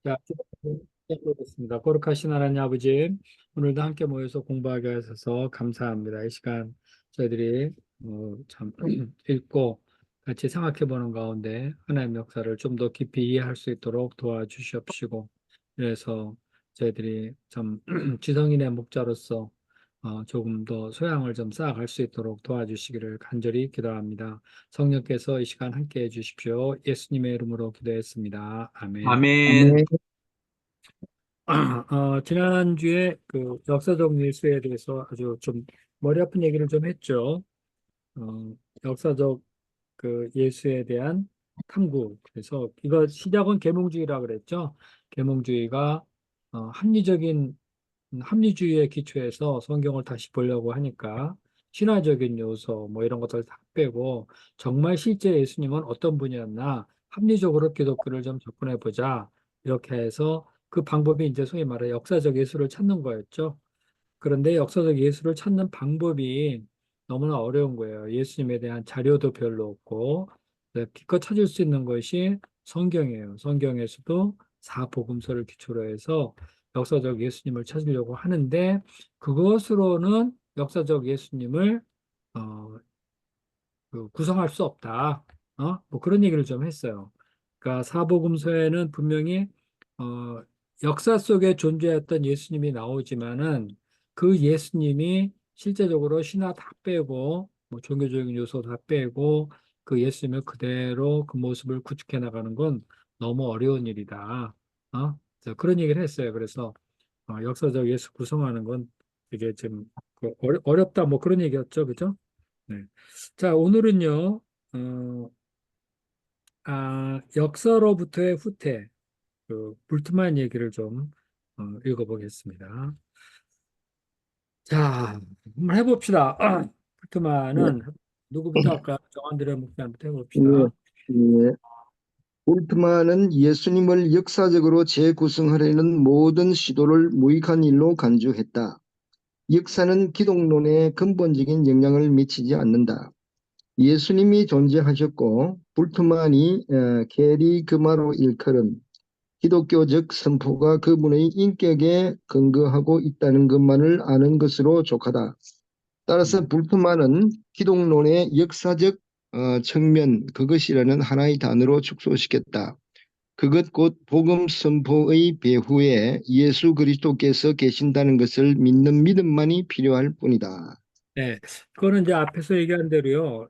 자, 시작하겠습니다. 거룩하신 하나님 아버지, 오늘도 함께 모여서 공부하게 하셔서 감사합니다. 이 시간 저희들이 참 읽고 같이 생각해 보는 가운데 하나님의 역사를 좀 더 깊이 이해할 수 있도록 도와주시옵시고, 그래서 저희들이 참 지성인의 목자로서 조금 더 소양을 좀 쌓아갈 수 있도록 도와주시기를 간절히 기도합니다. 성령께서 이 시간 함께 해주십시오. 예수님의 이름으로 기도했습니다. 아멘. 아멘. 아멘. 지난주에 그 역사적 밀수에 대해서 아주 좀 머리 아픈 얘기를 좀 했죠. 역사적 그 예수에 대한 탐구. 그래서 이거 시작은 계몽주의라 그랬죠. 계몽주의가 합리주의에 기초해서 성경을 다시 보려고 하니까 신화적인 요소 뭐 이런 것들 다 빼고 정말 실제 예수님은 어떤 분이었나 합리적으로 기독교를 좀 접근해 보자 이렇게 해서 그 방법이 이제 소위 말해 역사적 예수를 찾는 거였죠. 그런데 역사적 예수를 찾는 방법이 너무나 어려운 거예요. 예수님에 대한 자료도 별로 없고 기껏 찾을 수 있는 것이 성경이에요. 성경에서도 사복음서를 기초로 해서 역사적 예수님을 찾으려고 하는데 그것으로는 역사적 예수님을 어, 구성할 수 없다. 뭐 그런 얘기를 좀 했어요. 그러니까 사복음서에는 분명히 어, 역사 속에 존재했던 예수님이 나오지만은 그 예수님이 실제적으로 신화 다 빼고 뭐 종교적인 요소 다 빼고 그 예수님을 그대로 그 모습을 구축해 나가는 건 너무 어려운 일이다. 그래서 그런 얘기를 했어요. 그래서 역사적 예수 구성하는 건 되게 좀 어렵다 뭐 그런 얘기였죠. 그죠? 네. 자, 오늘은요, 역사로부터의 후퇴, 그, 불트만 얘기를 좀, 읽어보겠습니다. 자, 한번 해봅시다. 네. 불트만은, 누구부터 할까? 정한드레 목사님부터 예, 해봅시다. 예. 볼트만은 예수님을 역사적으로 재구성하려는 모든 시도를 무익한 일로 간주했다. 역사는 기독론에 근본적인 영향을 미치지 않는다. 예수님이 존재하셨고 볼트만이 게리그마로 일컬은 기독교적 선포가 그분의 인격에 근거하고 있다는 것만을 아는 것으로 족하다. 따라서 불트만은 기독론의 역사적 측면 그것이라는 하나의 단어로 축소시켰다. 그것 곧 복음 선포의 배후에 예수 그리스도께서 계신다는 것을 믿는 믿음만이 필요할 뿐이다. 네, 그거는 이제 앞에서 얘기한 대로요.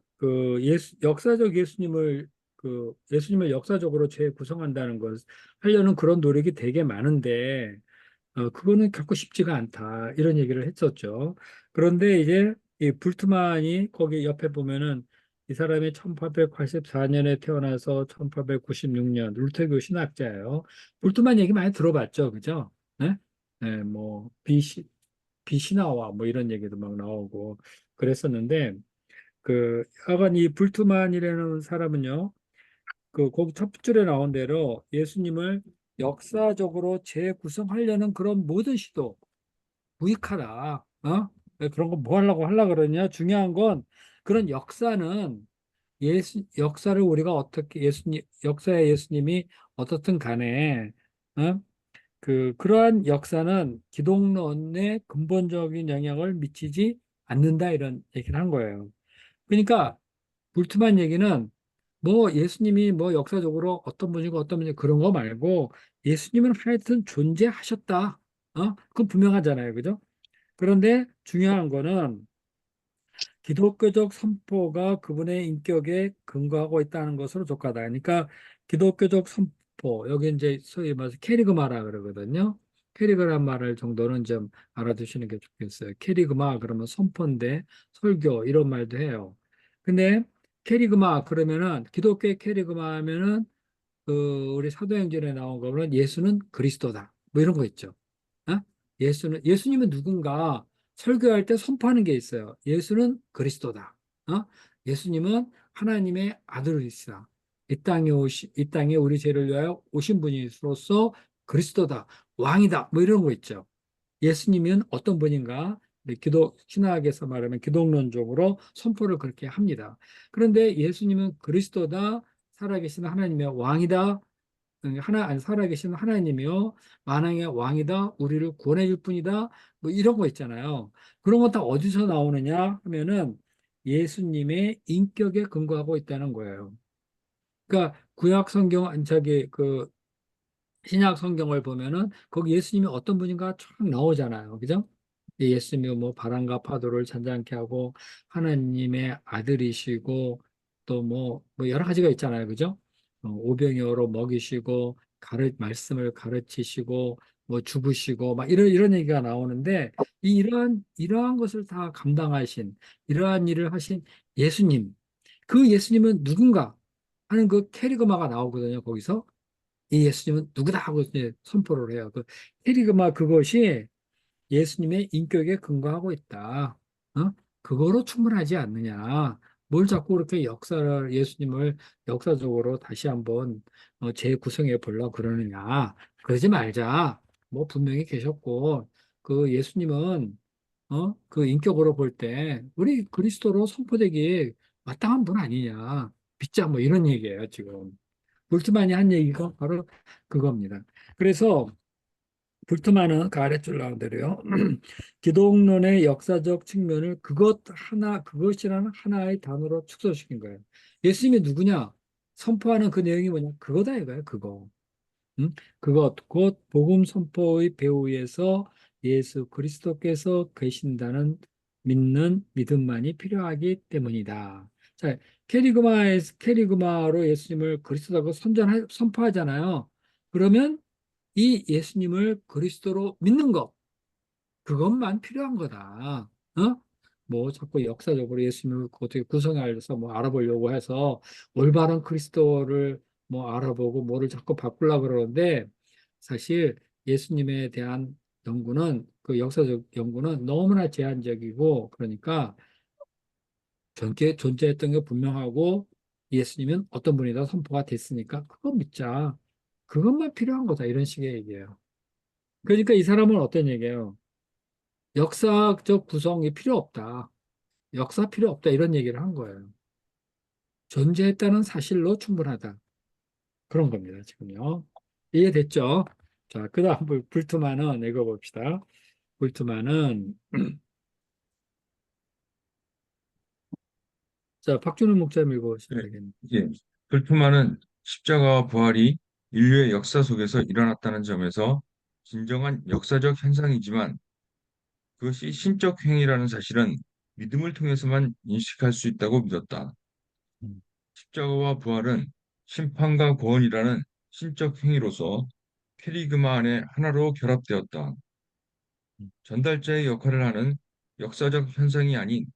역사적 예수님을 예수님을 역사적으로 재구성한다는 것 하려는 그런 노력이 되게 많은데 그거는 결코 쉽지가 않다. 이런 얘기를 했었죠. 그런데 이제 이 불트만이 거기 옆에 보면은 이 사람이 1884년에 태어나서 1896년 룰테교 신학자예요. 불트만 얘기 많이 들어봤죠. 그죠? 네? 네, 뭐 비시나와 뭐 이런 얘기도 막 나오고 그랬었는데 하여간 이 불트만이라는 사람은요. 거기 첫 줄에 나온 대로 예수님을 역사적으로 재구성하려는 그런 모든 시도 무익하다. 왜 그런 거 뭐 하려고 그러냐? 중요한 건 그런 역사는 역사를 우리가 어떻게 역사의 예수님이 어떻든 간에 어? 그러한 역사는 기독론에 근본적인 영향을 미치지 않는다 이런 얘기를 한 거예요. 그러니까 불투만 얘기는 뭐 예수님이 뭐 역사적으로 어떤 분이고 어떤 분이 그런 거 말고 예수님은 하여튼 존재하셨다. 그건 분명하잖아요. 그죠? 그런데 중요한 거는 기독교적 선포가 그분의 인격에 근거하고 있다는 것으로 족하다. 그러니까 기독교적 선포, 여기 이제 소위 말해서 캐리그마라 그러거든요. 캐리그란 말을 정도는 좀 알아두시는 게 좋겠어요. 캐리그마 그러면 선포인데 설교 이런 말도 해요. 근데 캐리그마 그러면은 기독교의 캐리그마 하면은 우리 사도행전에 나온 거는 예수는 그리스도다. 뭐 이런 거 있죠. 어? 예수님은 누군가 설교할 때 선포하는 게 있어요. 예수는 그리스도다. 예수님은 하나님의 아들이시다. 이 땅에 우리 죄를 위하여 오신 분이로서 그리스도다. 왕이다. 뭐 이런 거 있죠. 예수님은 어떤 분인가? 네, 신학에서 말하면 기독론적으로 선포를 그렇게 합니다. 그런데 예수님은 그리스도다. 살아계신 하나님의 왕이다. 아니, 살아계신 하나님이요 만왕의 왕이다, 우리를 구원해 줄 뿐이다, 뭐 이런 거 있잖아요. 그런 건 다 어디서 나오느냐 하면은 예수님의 인격에 근거하고 있다는 거예요. 그러니까 구약 성경 아니, 저기 그 신약 성경을 보면은 거기 예수님이 어떤 분인가 쫙 나오잖아요. 그죠? 이 예수님이 뭐 바람과 파도를 잔잔케 하고 하나님의 아들이시고 또 뭐 여러 가지가 있잖아요. 그죠? 오병이어로 먹이시고 말씀을 가르치시고 뭐 죽으시고 막 이런 얘기가 나오는데 이러한 것을 다 감당하신 이러한 일을 하신 예수님 그 예수님은 누군가 하는 그 캐리그마가 나오거든요. 거기서 이 예수님은 누구다 하고 이제 선포를 해요. 그 캐리그마 그것이 예수님의 인격에 근거하고 있다. 어? 그거로 충분하지 않느냐. 뭘 자꾸 그렇게 예수님을 역사적으로 다시 한번 재구성해 보려고 그러느냐. 그러지 말자. 뭐 분명히 계셨고, 그 예수님은, 그 인격으로 볼 때, 우리 그리스도로 선포되기 마땅한 분 아니냐. 믿자, 뭐 이런 얘기예요, 지금. 볼트만이 한 얘기가 바로 그겁니다. 그래서 불트만은 그 아래줄 나온 대로요. 기독론의 역사적 측면을 그것이라는 하나의 단어로 축소시킨 거예요. 예수님이 누구냐? 선포하는 그 내용이 뭐냐? 그거다 이거예요, 그거. 응? 그것, 곧 복음 선포의 배후에서 예수 그리스도께서 계신다는 믿는 믿음만이 필요하기 때문이다. 자, 캐리그마로 예수님을 그리스도라고 선포하잖아요. 그러면 이 예수님을 그리스도로 믿는 것, 그것만 필요한 거다. 어? 뭐 자꾸 역사적으로 예수님을 어떻게 구성해서 뭐 알아보려고 해서 올바른 그리스도를 뭐 알아보고 뭐를 자꾸 바꾸려고 그러는데 사실 예수님에 대한 연구는 그 역사적 연구는 너무나 제한적이고 그러니까 존재했던 게 분명하고 예수님은 어떤 분이다 선포가 됐으니까 그거 믿자. 그것만 필요한 거다. 이런 식의 얘기예요. 그러니까 이 사람은 어떤 얘기예요? 역사적 구성이 필요 없다. 역사 필요 없다. 이런 얘기를 한 거예요. 존재했다는 사실로 충분하다. 그런 겁니다. 지금요. 이해됐죠? 자, 그 다음 불트만은 읽어봅시다. 불트만은 자, 박준호 목사님 읽어보시면 네, 되겠네요. 예. 불투만은 십자가와 부활이 인류의 역사 속에서 일어났다는 점에서 진정한 역사적 현상이지만 그것이 신적 행위라는 사실은 믿음을 통해서만 인식할 수 있다고 믿었다. 음, 십자가와 부활은 심판과 구원이라는 신적 행위로서 캐리그마 안에 하나로 결합되었다. 음, 전달자의 역할을 하는 역사적 현상이 아닌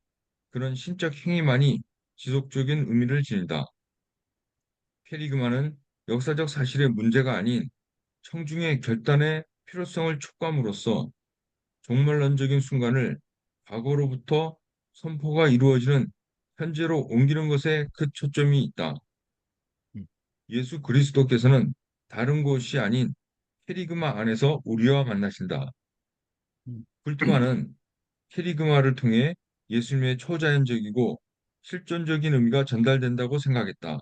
그런 신적 행위만이 지속적인 의미를 지닌다. 캐리그마는 역사적 사실의 문제가 아닌 청중의 결단의 필요성을 촉구함으로써 종말론적인 순간을 과거로부터 선포가 이루어지는 현재로 옮기는 것에 그 초점이 있다. 음, 예수 그리스도께서는 다른 곳이 아닌 캐리그마 안에서 우리와 만나신다. 음. 불트만은 캐리그마를 통해 예수님의 초자연적이고 실존적인 의미가 전달된다고 생각했다.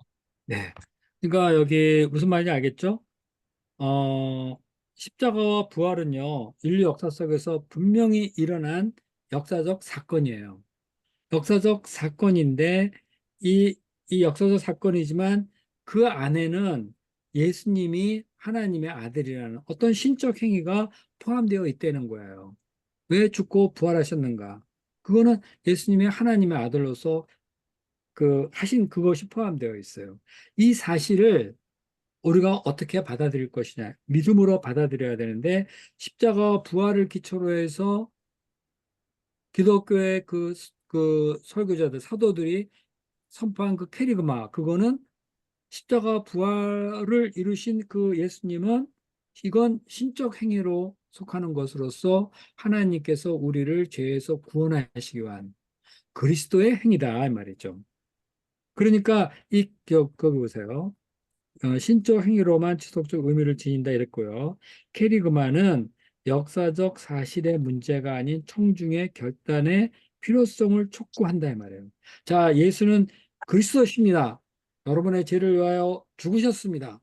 네. 그러니까 여기 무슨 말인지 알겠죠? 어, 십자가와 부활은요, 인류 역사 속에서 분명히 일어난 역사적 사건이에요. 역사적 사건인데 이, 이 역사적 사건이지만 그 안에는 예수님이 하나님의 아들이라는 어떤 신적 행위가 포함되어 있다는 거예요. 왜 죽고 부활하셨는가? 그거는 예수님이 하나님의 아들로서 그 하신 그것이 포함되어 있어요. 이 사실을 우리가 어떻게 받아들일 것이냐? 믿음으로 받아들여야 되는데 십자가와 부활을 기초로 해서 기독교의 그 설교자들, 사도들이 선포한 그 캐리그마, 그거는 십자가 부활을 이루신 그 예수님은 이건 신적 행위로 속하는 것으로서 하나님께서 우리를 죄에서 구원하시기 위한 그리스도의 행위다, 이 말이죠. 그러니까 거기 보세요. 신적 행위로만 지속적 의미를 지닌다 이랬고요. 캐리그마는 역사적 사실의 문제가 아닌 청중의 결단의 필요성을 촉구한다 이 말이에요. 자, 예수는 그리스도십니다. 여러분의 죄를 위하여 죽으셨습니다.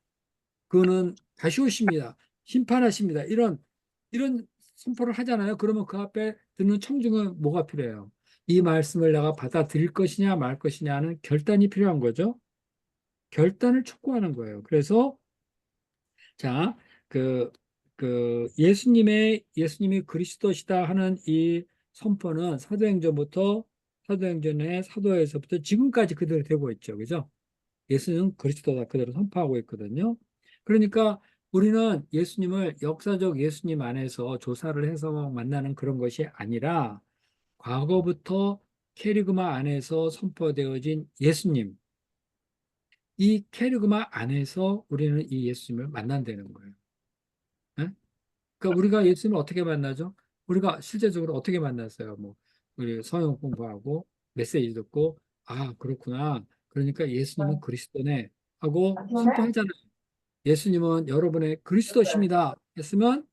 그는 다시 오십니다. 심판하십니다. 이런 선포를 하잖아요. 그러면 그 앞에 듣는 청중은 뭐가 필요해요? 이 말씀을 내가 받아들일 것이냐 말 것이냐는 결단이 필요한 거죠. 결단을 촉구하는 거예요. 그래서 자, 그, 예수님이 그리스도시다 하는 이 선포는 사도행전의 사도에서부터 지금까지 그대로 되고 있죠. 그죠? 예수는 그리스도다 그대로 선포하고 있거든요. 그러니까 우리는 예수님을 역사적 예수님 안에서 조사를 해서 만나는 그런 것이 아니라 과거부터 캐리그마 안에서 선포되어진 예수님, 이 캐리그마 안에서 우리는 이 예수님을 만난다는 거예요. 예? 그러니까 우리가 예수님을 어떻게 만나죠? 우리가 실제적으로 어떻게 만났어요? 뭐 우리 성경 공부하고 메시지 듣고 아 그렇구나. 그러니까 예수님은 그리스도네 하고 선포하잖아요. 예수님은 여러분의 그리스도십니다. 했으면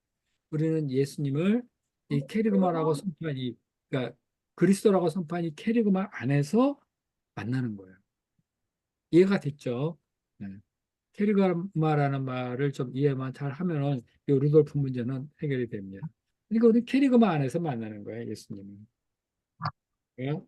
우리는 예수님을 이 캐리그마라고 선포한 그러니까 그리스도라고 선포한 이 캐리그마 안에서 만나는 거예요. 이해가 됐죠? 네. 캐리그마라는 말을 좀 이해만 잘 하면은 이 루돌프 문제는 해결이 됩니다. 그러니까 우리 캐리그마 안에서 만나는 거예요, 예수님은. 예?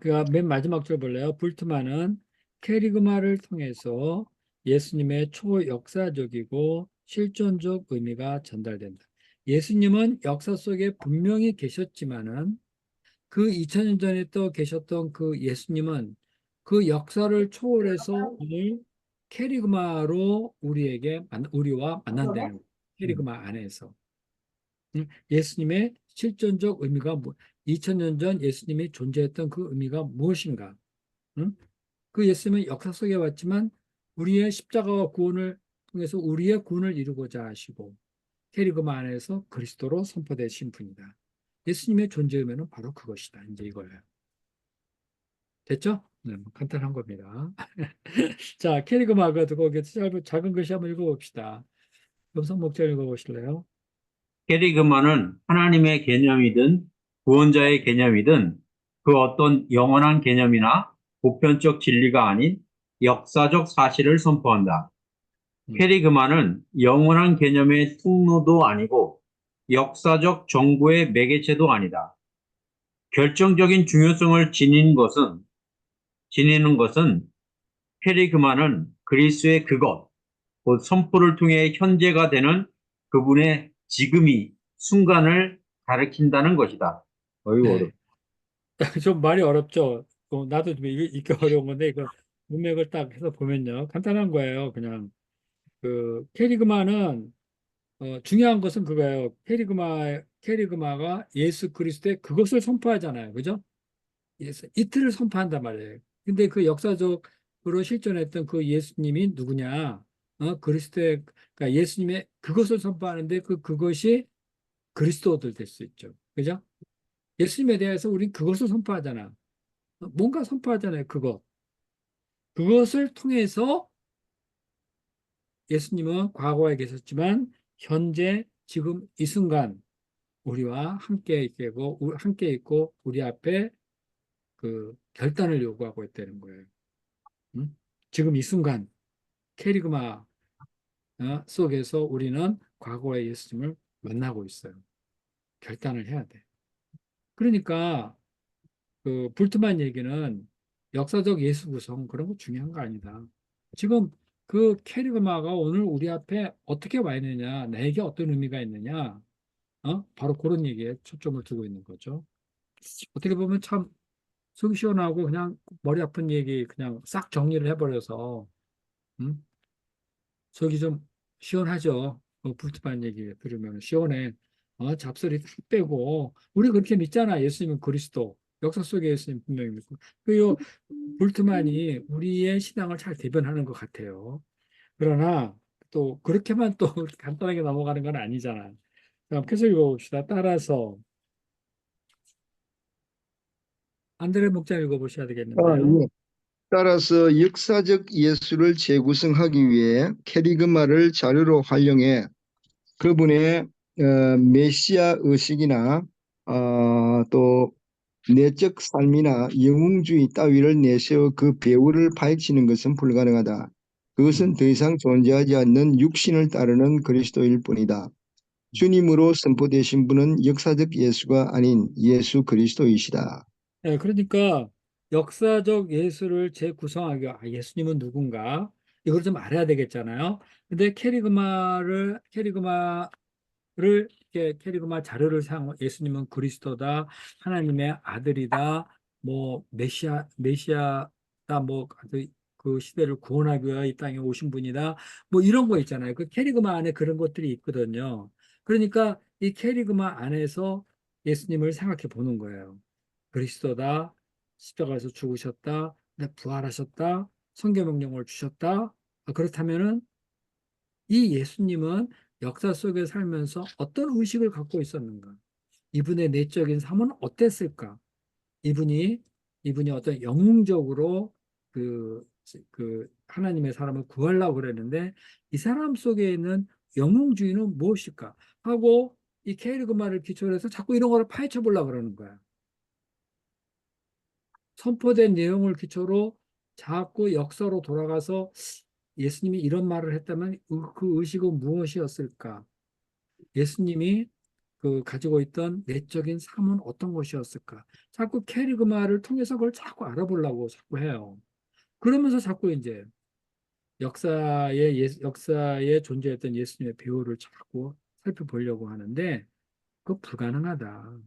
그맨 마지막 줄 볼래요? 불트만은 캐리그마를 통해서 예수님의 초역사적이고 실존적 의미가 전달된다. 예수님은 역사 속에 분명히 계셨지만은 그 2000년 전에 또 계셨던 그 예수님은 그 역사를 초월해서 오늘 캐리그마로 우리와 만난다는 거예요. 캐리그마 안에서. 예수님의 실존적 의미가 2000년 전 예수님이 존재했던 그 의미가 무엇인가? 응? 그 예수님은 역사 속에 왔지만 우리의 십자가와 구원을 통해서 우리의 구원을 이루고자 하시고 캐리그마 안에서 그리스도로 선포되신 분이다. 예수님의 존재 의미는 바로 그것이다. 이제 이거예요. 됐죠? 네, 뭐 간단한 겁니다. 자, 캐리그마가 거기 작은 글씨 한번 읽어봅시다. 음성 목차 읽어보실래요? 캐리그마는 하나님의 개념이든 구원자의 개념이든 그 어떤 영원한 개념이나 보편적 진리가 아닌 역사적 사실을 선포한다. 캐리그마는 영원한 개념의 통로도 아니고 역사적 정보의 매개체도 아니다. 결정적인 중요성을 지니는 것은 캐리그마는 그리스의 그것, 곧 선포를 통해 현재가 되는 그분의 지금이 순간을 가리킨다는 것이다. 어이구 어렵. 네. 좀 말이 어렵죠? 나도 좀 읽기 어려운 건데, 이거 문맥을 딱 해서 보면요. 간단한 거예요. 그냥. 캐리그마는, 중요한 것은 그거예요. 캐리그마가 예수 그리스도의 그것을 선포하잖아요. 그죠? 이틀을 선포한단 말이에요. 근데 그 역사적으로 실존했던 그 예수님이 누구냐? 그러니까 예수님의 그것을 선포하는데 그것이 그리스도들 될 수 있죠. 그죠? 예수님에 대해서 우린 그것을 선포하잖아. 뭔가 선포하잖아요. 그것을 통해서 예수님은 과거에 계셨지만 현재 지금 이 순간 우리와 함께 있고 우리 앞에 그 결단을 요구하고 있다는 거예요. 응? 지금 이 순간 캐리그마 속에서 우리는 과거의 예수님을 만나고 있어요. 결단을 해야 돼. 그러니까 그 불트만 얘기는 역사적 예수 구성 그런 거 중요한 거 아니다. 지금 그 캐리그마가 오늘 우리 앞에 어떻게 와 있느냐, 내게 어떤 의미가 있느냐, 바로 그런 얘기에 초점을 두고 있는 거죠. 어떻게 보면 참 속이 시원하고 그냥 머리 아픈 얘기 그냥 싹 정리를 해버려서 음? 속이 좀 시원하죠. 불트만 얘기 들으면 시원해. 잡소리 다 빼고 우리 그렇게 믿잖아. 예수님은 그리스도. 역사 속에 예수님 분명히 믿고. 그 볼트만이 우리의 신앙을 잘 대변하는 것 같아요. 그러나 또 그렇게만 또 간단하게 넘어가는 건 아니잖아. 그럼 계속 읽어봅시다. 따라서 안드레 목자 읽어보셔야 되겠는데요. 예. 따라서 역사적 예수를 재구성하기 위해 캐리그마를 자료로 활용해 그분의 메시아 의식이나 또 내적 삶이나 영웅주의 따위를 내세워 그 배후를 파헤치는 것은 불가능하다. 그것은 더 이상 존재하지 않는 육신을 따르는 그리스도일 뿐이다. 주님으로 선포되신 분은 역사적 예수가 아닌 예수 그리스도이시다. 네, 그러니까 역사적 예수를 재구성하기 위해 예수님은 누군가 이걸 좀 알아야 되겠잖아요. 근데 캐리그마 자료를 사용 예수님은 그리스도다, 하나님의 아들이다, 뭐 메시아다, 그 시대를 구원하기 위해 이 땅에 오신 분이다, 뭐 이런 거 있잖아요. 그 캐리그마 안에 그런 것들이 있거든요. 그러니까 이 캐리그마 안에서 예수님을 생각해 보는 거예요. 그리스도다, 십자가에서 죽으셨다, 근데 부활하셨다, 성경 명령을 주셨다. 그렇다면은 이 예수님은 역사 속에 살면서 어떤 의식을 갖고 있었는가? 이분의 내적인 삶은 어땠을까? 이분이 어떤 영웅적으로 그, 그 하나님의 사람을 구하려고 그랬는데 이 사람 속에 있는 영웅주의는 무엇일까? 하고 이 케이르그마를 기초로 해서 자꾸 이런 거를 파헤쳐 보려고 그러는 거야. 선포된 내용을 기초로 자꾸 역사로 돌아가서 예수님이 이런 말을 했다면 그 의식은 무엇이었을까? 예수님이 그 가지고 있던 내적인 삶은 어떤 것이었을까? 자꾸 캐리그마를 통해서 그걸 자꾸 알아보려고 자꾸 해요. 그러면서 자꾸 이제 역사에 존재했던 예수님의 배우를 자꾸 살펴보려고 하는데 그거 불가능하다.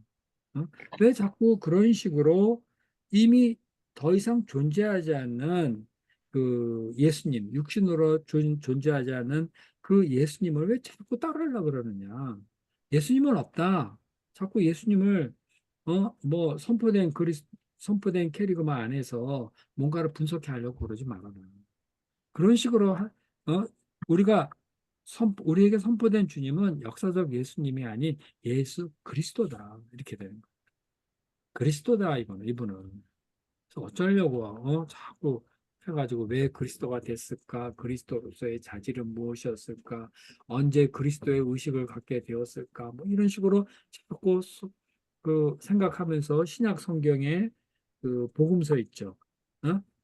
어? 왜 자꾸 그런 식으로 이미 더 이상 존재하지 않는 그 예수님, 육신으로 존재하지 않는 그 예수님을 왜 자꾸 따르려고 그러느냐? 예수님은 없다. 자꾸 예수님을 뭐 선포된 캐리그마 안에서 뭔가를 분석해 하려고 그러지 말아라. 그런 식으로 우리가 우리에게 선포된 주님은 역사적 예수님이 아닌 예수 그리스도다. 이렇게 되는 거예요. 그리스도다 이분은. 그래서 어쩌려고 자꾸 해가지고 왜 그리스도가 됐을까? 그리스도로서의 자질은 무엇이었을까? 언제 그리스도의 의식을 갖게 되었을까? 뭐 이런 식으로 자꾸 생각하면서 신약 성경에 그 복음서 있죠.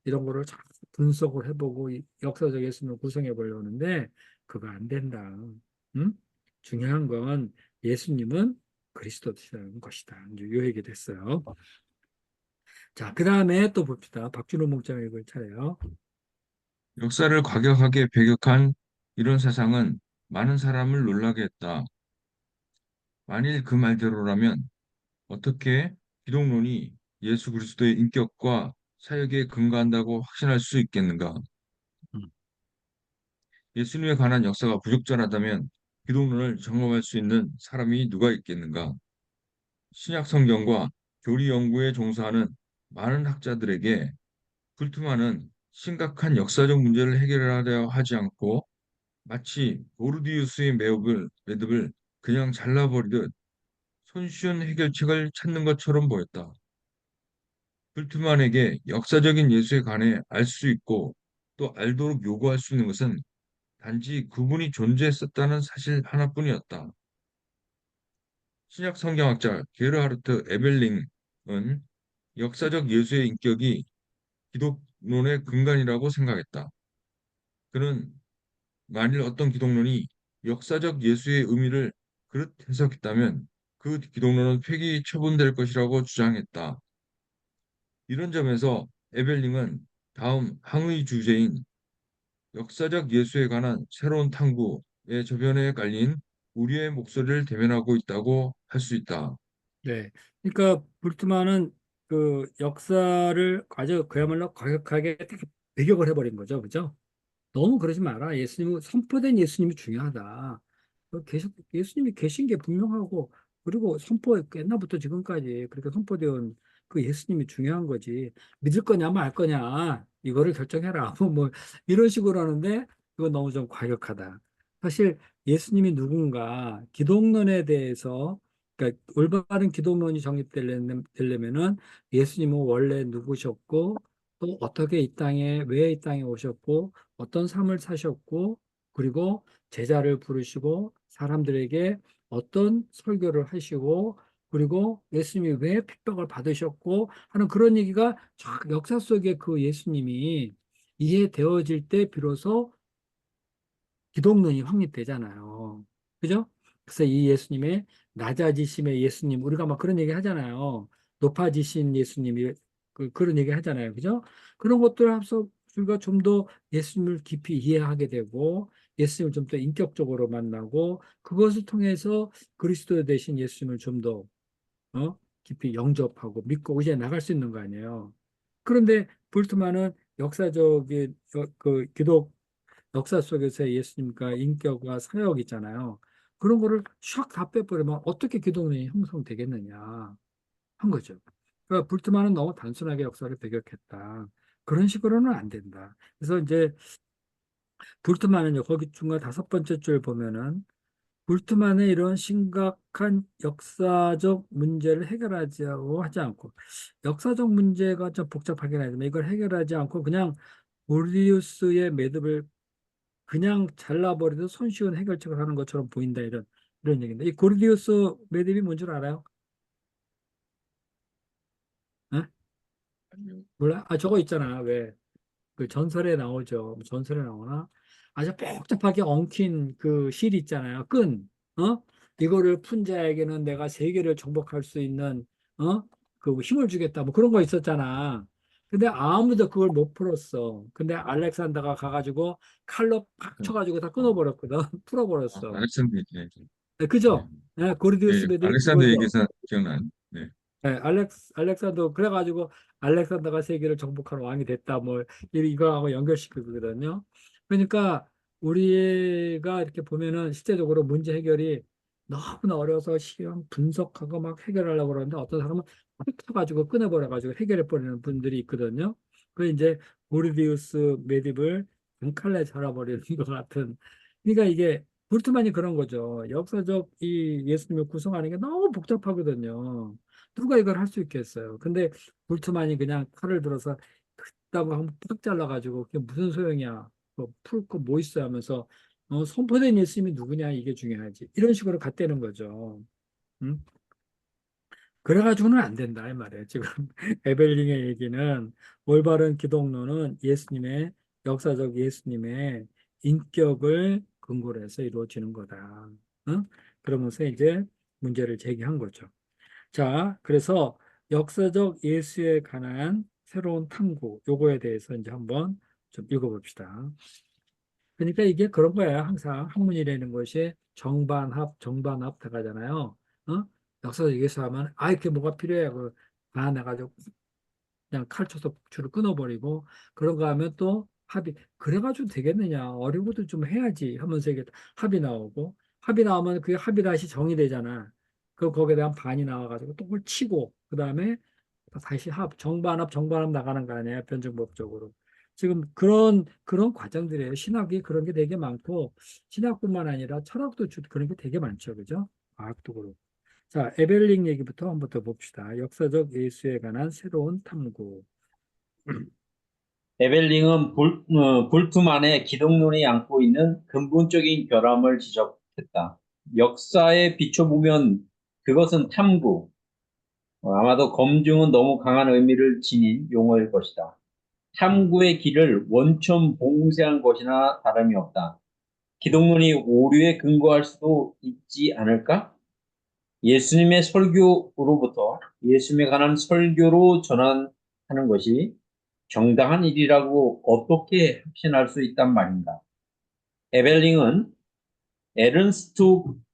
이런 거를 자꾸 분석을 해보고 역사적 예수님을 구성해 보려고 하는데 그거 안 된다. 응? 중요한 건 예수님은 그리스도라는 것이다. 이제 요 얘기 됐어요. 자, 그 다음에 또 봅시다. 박준호 목장 읽을 차례요. 역사를 과격하게 배격한 이런 세상은 많은 사람을 놀라게 했다. 만일 그 말대로라면 어떻게 기독론이 예수 그리스도의 인격과 사역에 근거한다고 확신할 수 있겠는가? 음, 예수님에 관한 역사가 부적절하다면 기독론을 점검할 수 있는 사람이 누가 있겠는가? 신약 성경과 교리 연구에 종사하는 많은 학자들에게 불트만은 심각한 역사적 문제를 해결하려 하지 않고 마치 보르디우스의 매듭을 그냥 잘라버리듯 손쉬운 해결책을 찾는 것처럼 보였다. 불트만에게 역사적인 예수에 관해 알 수 있고 또 알도록 요구할 수 있는 것은 단지 그분이 존재했었다는 사실 하나뿐이었다. 신약 성경학자 게르하르트 에벨링은 역사적 예수의 인격이 기독론의 근간이라고 생각했다. 그는 만일 어떤 기독론이 역사적 예수의 의미를 그릇 해석했다면 그 기독론은 폐기 처분될 것이라고 주장했다. 이런 점에서 에벨링은 다음 항의 주제인 역사적 예수에 관한 새로운 탐구의 저변에 깔린 우리의 목소리를 대변하고 있다고 할 수 있다. 네. 그러니까 불트만은 그 역사를 아주 그야말로 과격하게 배격을 해버린 거죠. 그죠? 너무 그러지 마라. 선포된 예수님이 중요하다. 예수님이 계신 게 분명하고, 그리고 옛날부터 지금까지 그렇게 선포되어 온 그 예수님이 중요한 거지. 믿을 거냐, 말 거냐, 이거를 결정해라. 이런 식으로 하는데, 그건 너무 좀 과격하다. 사실 예수님이 누군가, 기독론에 대해서, 그러니까 올바른 기독론이 정립되려면은 예수님은 원래 누구셨고, 또 어떻게 왜 이 땅에 오셨고, 어떤 삶을 사셨고, 그리고 제자를 부르시고 사람들에게 어떤 설교를 하시고, 그리고 예수님이 왜 핍박을 받으셨고 하는 그런 얘기가 쫙 역사 속에 그 예수님이 이해되어질 때 비로소 기독론이 확립되잖아요. 그죠? 그래서 이 예수님의 낮아지심의 예수님, 우리가 막 그런 얘기 하잖아요. 높아지신 예수님이 그런 얘기 하잖아요. 그죠? 그런 것들을 합서 우리가 좀 더 예수님을 깊이 이해하게 되고 예수님을 좀 더 인격적으로 만나고 그것을 통해서 그리스도 되신 예수님을 좀 더 깊이 영접하고 믿고 이제 나갈 수 있는 거 아니에요. 그런데 볼트만은 역사적인 그 기독 역사 속에서 예수님과 인격과 사역 있잖아요. 그런 거를 샥 다 빼버리면 어떻게 기독론이 형성되겠느냐 한 거죠. 그러니까 불트만은 너무 단순하게 역사를 배격했다. 그런 식으로는 안 된다. 그래서 이제 불트만은 거기 중간 다섯 번째 줄 보면은 불트만의 이런 심각한 역사적 문제를 해결하지고 하지 않고 역사적 문제가 좀 복잡하긴 하지만 이걸 해결하지 않고 그냥 보르디우스의 매듭을 그냥 잘라버려도 손쉬운 해결책을 하는 것처럼 보인다 이런 얘기인데 이 고르디우스 매듭이 뭔 줄 알아요? 에? 아니요. 몰라? 아 저거 있잖아 왜 그 전설에 나오죠. 전설에 나오나? 아주 복잡하게 엉킨 그 실 있잖아요. 끈. 이거를 푼 자에게는 내가 세계를 정복할 수 있는, 그 힘을 주겠다. 뭐 그런 거 있었잖아. 근데 아무도 그걸 못 풀었어. 근데 알렉산더가 가가지고 칼로 팍 쳐가지고 다 아, 끊어버렸거든. 풀어버렸어. 알렉산더 얘기. 네, 네. 그죠? 네, 고르디우스 예, 매듭이 알렉산더 그거예요. 얘기사 기억나요? 네. 네, 알렉산더 그래가지고 알렉산더가 세계를 정복하는 왕이 됐다 뭐 이거하고 연결시키거든요. 그러니까 우리가 이렇게 보면은 실제적으로 문제 해결이 너무나 어려워서 시험 분석하고 막 해결하려고 그러는데 어떤 사람은 탁 쳐가지고 끊어버려가지고 해결해 버리는 분들이 있거든요. 그 이제 보르디우스 매듭을 한 칼에 잘라버리는 것 같은. 그러니까 이게 볼트만이 그런 거죠. 역사적 이 예수님을 구성하는 게 너무 복잡하거든요. 누가 이걸 할 수 있겠어요. 근데 볼트만이 그냥 칼을 들어서 그따고 한번 팍 잘라가지고 그게 무슨 소용이야. 뭐 풀 거 뭐 있어 하면서 선포된 예수님이 누구냐 이게 중요하지. 이런 식으로 갔다는 거죠. 음? 그래가지고는 안 된다 이 말이에요. 지금 에벨링의 얘기는 올바른 기독론은 예수님의 역사적 예수님의 인격을 근거로 해서 이루어지는 거다. 응? 그러면서 이제 문제를 제기한 거죠. 자, 그래서 역사적 예수에 관한 새로운 탐구, 요거에 대해서 이제 한번 좀 읽어봅시다. 그러니까 이게 그런 거예요. 항상 학문이라는 것이 정반합 들어가잖아요. 역사적 예수 하면, 이렇게 뭐가 필요해. 다 내가지고 그냥 칼 쳐서 줄을 끊어버리고, 그런 거 하면 또 합의. 그래가지고 되겠느냐. 어려운 것도 좀 해야지 하면서 이게 합의 나오고, 합의 나오면 그게 합의 다시 정의되잖아. 거기에 대한 반이 나와가지고 또 그걸 치고, 그 다음에 다시 정반합 나가는 거 아니에요. 변증법적으로. 지금 그런 과정들이에요. 신학이 그런 게 되게 많고, 신학뿐만 아니라 철학도 그런 게 되게 많죠. 그죠? 과학도 그렇고. 자, 에벨링 얘기부터 한번 더 봅시다. 역사적 예수에 관한 새로운 탐구. 에벨링은 볼트만의 기독론이 안고 있는 근본적인 결함을 지적했다. 역사에 비춰보면 그것은 탐구, 아마도 검증은 너무 강한 의미를 지닌 용어일 것이다. 탐구의 길을 원천 봉쇄한 것이나 다름이 없다. 기독론이 오류에 근거할 수도 있지 않을까? 예수님의 설교로부터 예수님에 관한 설교로 전환하는 것이 정당한 일이라고 어떻게 확신할 수 있단 말인가? 에벨링은 에른스트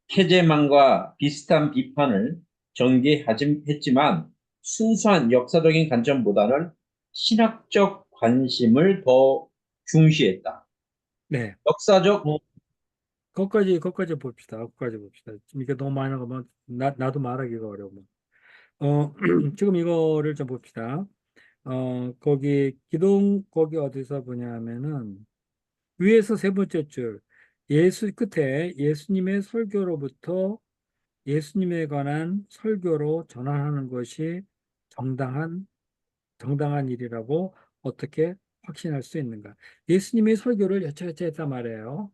케제만과 비슷한 비판을 전개했지만 순수한 역사적인 관점보다는 신학적 관심을 더 중시했다. 네. 역사적 거기까지 봅시다. 거기까지 봅시다. 지금 이게 너무 많이 나가면 나도 말하기가 어려워. 지금 이거를 좀 봅시다. 거기 어디서 보냐면은 위에서 세 번째 줄. 예수 끝에 예수님의 설교로부터 예수님에 관한 설교로 전환하는 것이 정당한 일이라고 어떻게 확신할 수 있는가? 예수님의 설교를 여차여차 했단 말이에요.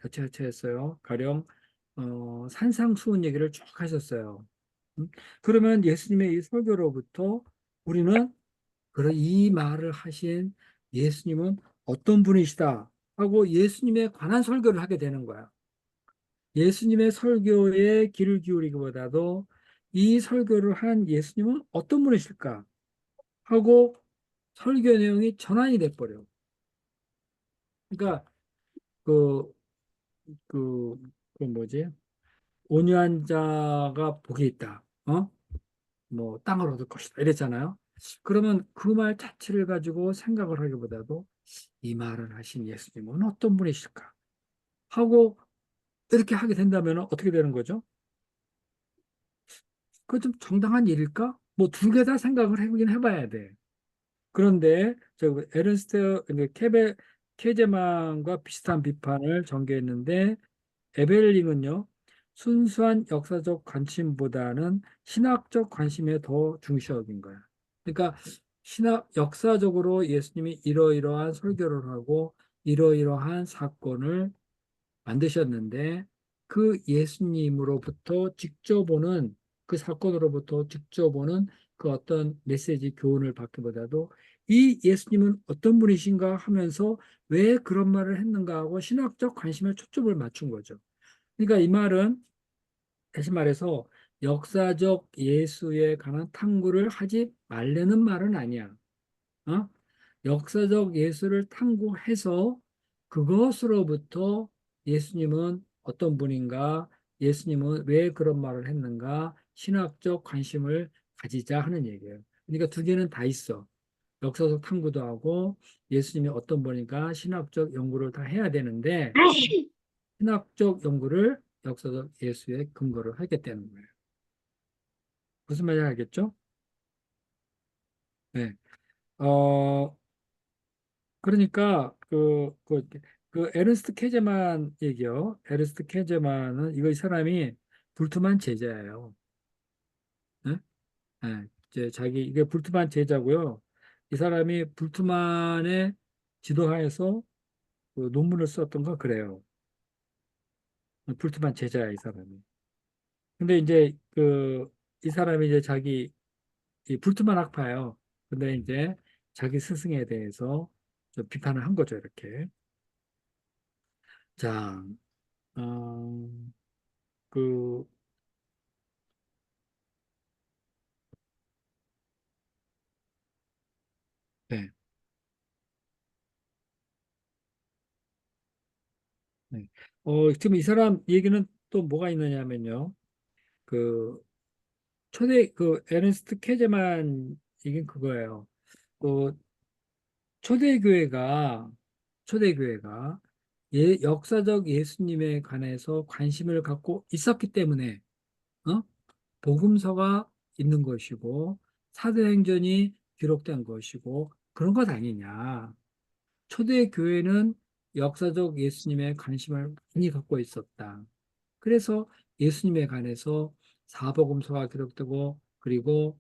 여차여차 했어요. 가령 산상수훈 얘기를 쭉 하셨어요. 그러면 예수님의 이 설교로부터 우리는 그런 이 말을 하신 예수님은 어떤 분이시다. 하고 예수님에 관한 설교를 하게 되는 거야. 예수님의 설교에 귀를 기울이기보다도 이 설교를 한 예수님은 어떤 분이실까 하고 설교 내용이 전환이 돼버려. 그러니까 그, 그, 그 뭐지? 온유한 자가 복이 있다. 뭐 땅을 얻을 것이다. 이랬잖아요. 그러면 그 말 자체를 가지고 생각을 하기보다도 이 말을 하신 예수님은 어떤 분이실까 하고 이렇게 하게 된다면 어떻게 되는 거죠? 그 좀 정당한 일일까? 뭐 두 개 다 생각을 해보긴 해봐야 돼. 그런데 저 에른스트 케제만과 비슷한 비판을 전개했는데 에벨링은요 순수한 역사적 관심보다는 신학적 관심에 더 중시 여긴 거야. 그러니까 역사적으로 예수님이 이러이러한 설교를 하고 이러이러한 사건을 만드셨는데 그 예수님으로부터 직접 오는 그 사건으로부터 직접 오는 그 어떤 메시지 교훈을 받기보다도 이 예수님은 어떤 분이신가 하면서 왜 그런 말을 했는가 하고 신학적 관심에 초점을 맞춘 거죠. 그러니까 이 말은 다시 말해서 역사적 예수에 관한 탐구를 하지 말라는 말은 아니야. 어? 역사적 예수를 탐구해서 그것으로부터 예수님은 어떤 분인가, 예수님은 왜 그런 말을 했는가, 신학적 관심을 가지자 하는 얘기예요. 그러니까 두 개는 다 있어. 역사적 탐구도 하고 예수님이 어떤 분인가 신학적 연구를 다 해야 되는데 신학적 연구를 역사적 예수에 근거를 하게 되는 거예요. 무슨 말인지 알겠죠? 네. 어, 그러니까 그 에른스트 케제만 얘기요. 에른스트 케제만은 이 사람이 불투만 제자예요. 네? 네. 이제 자기 이게 불투만 제자고요. 이 사람이 불투만의 지도하에서 그 논문을 썼던가 그래요. 불투만 제자야 이 사람이. 근데 이제 이 사람이 이제 자기 이 불투만 학파예요. 근데 이제 자기 스승에 대해서 좀 비판을 한 거죠 이렇게. 자, 어, 그, 네, 네. 지금 이 사람 얘기는 또 뭐가 있느냐면요. 그, 에른스트 케제만 얘기는 그거예요. 그, 초대교회가, 초대교회가 역사적 예수님에 관해서 관심을 갖고 있었기 때문에, 어? 복음서가 있는 것이고, 사도행전이 기록된 것이고, 그런 것 아니냐. 초대교회는 역사적 예수님의 관심을 많이 갖고 있었다. 그래서 예수님에 관해서 사복음서가 기록되고 그리고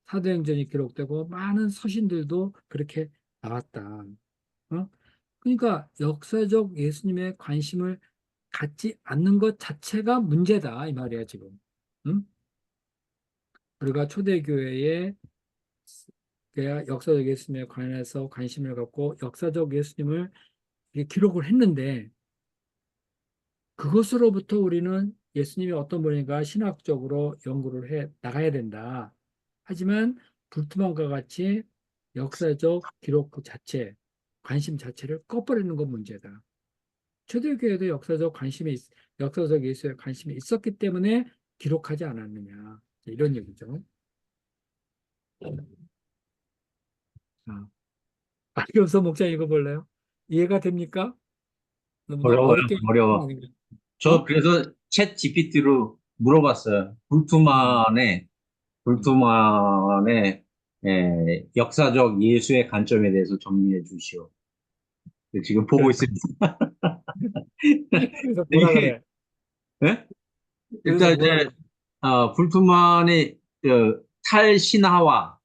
사도행전이 기록되고 많은 서신들도 그렇게 나왔다. 그러니까 역사적 예수님의 관심을 갖지 않는 것 자체가 문제다 이 말이야 지금. 응? 우리가 초대교회에 역사적 예수님에 관해서 관심을 갖고 역사적 예수님을 이렇게 기록을 했는데 그것으로부터 우리는 예수님이 어떤 분인가 신학적으로 연구를 해 나가야 된다. 하지만 불투만과 같이 역사적 기록 그 자체, 관심 자체를 꺼버리는 건 문제다. 초대교회도 역사적 예수에 관심이 있었기 때문에 기록하지 않았느냐. 이런 얘기죠. 자, 박경서 목사 읽어볼래요? 이해가 됩니까? 너무 어려워요, 어렵게 읽는 거 어려워. 아닌가? 저 그래서 챗 GPT로 물어봤어요. 음, 음. 불투만의 역사적 예수의 관점에 대해서 정리해 주시오. 지금 보고 그래서, 있습니다. 그래서 뭐라 이게, 그래? 예? 그래서 일단 뭐라 이제 그래? 불투만의 탈신화와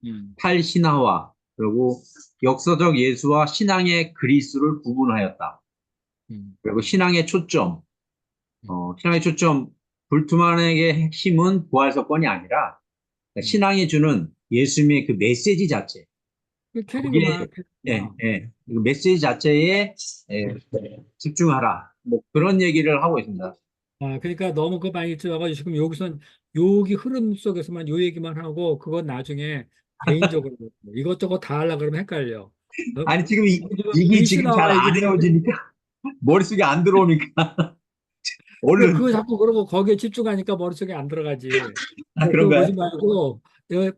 음, 탈신화와 그리고 역사적 예수와 신앙의 그리스를 구분하였다. 음, 그리고 음, 신앙의 초점, 불투만에게 핵심은 부활 사건이 아니라 음, 신앙이 주는 예수님의 그 메시지 자체. 그 캐리그마 거기에 예, 캐리그마. 예. 그 메시지 자체에 집중하라. 뭐 그런 얘기를 하고 있습니다. 아, 그러니까 너무 그 많이 들어가지고 지금 여기선 여기 흐름 속에서만 요 얘기만 하고 그건 나중에 개인적으로 이것저것 다 하려 그러면 헷갈려. 어? 아니 지금 지금 이게 글씨 지금 잘 나와 안 얘기를 헤어지니까 머릿속에 안 들어오니까 그래, 얼른 그거 자꾸 그러고 거기에 집중하니까 머릿속에 안 들어가지. 그거 그런가요? 보지 말고 여기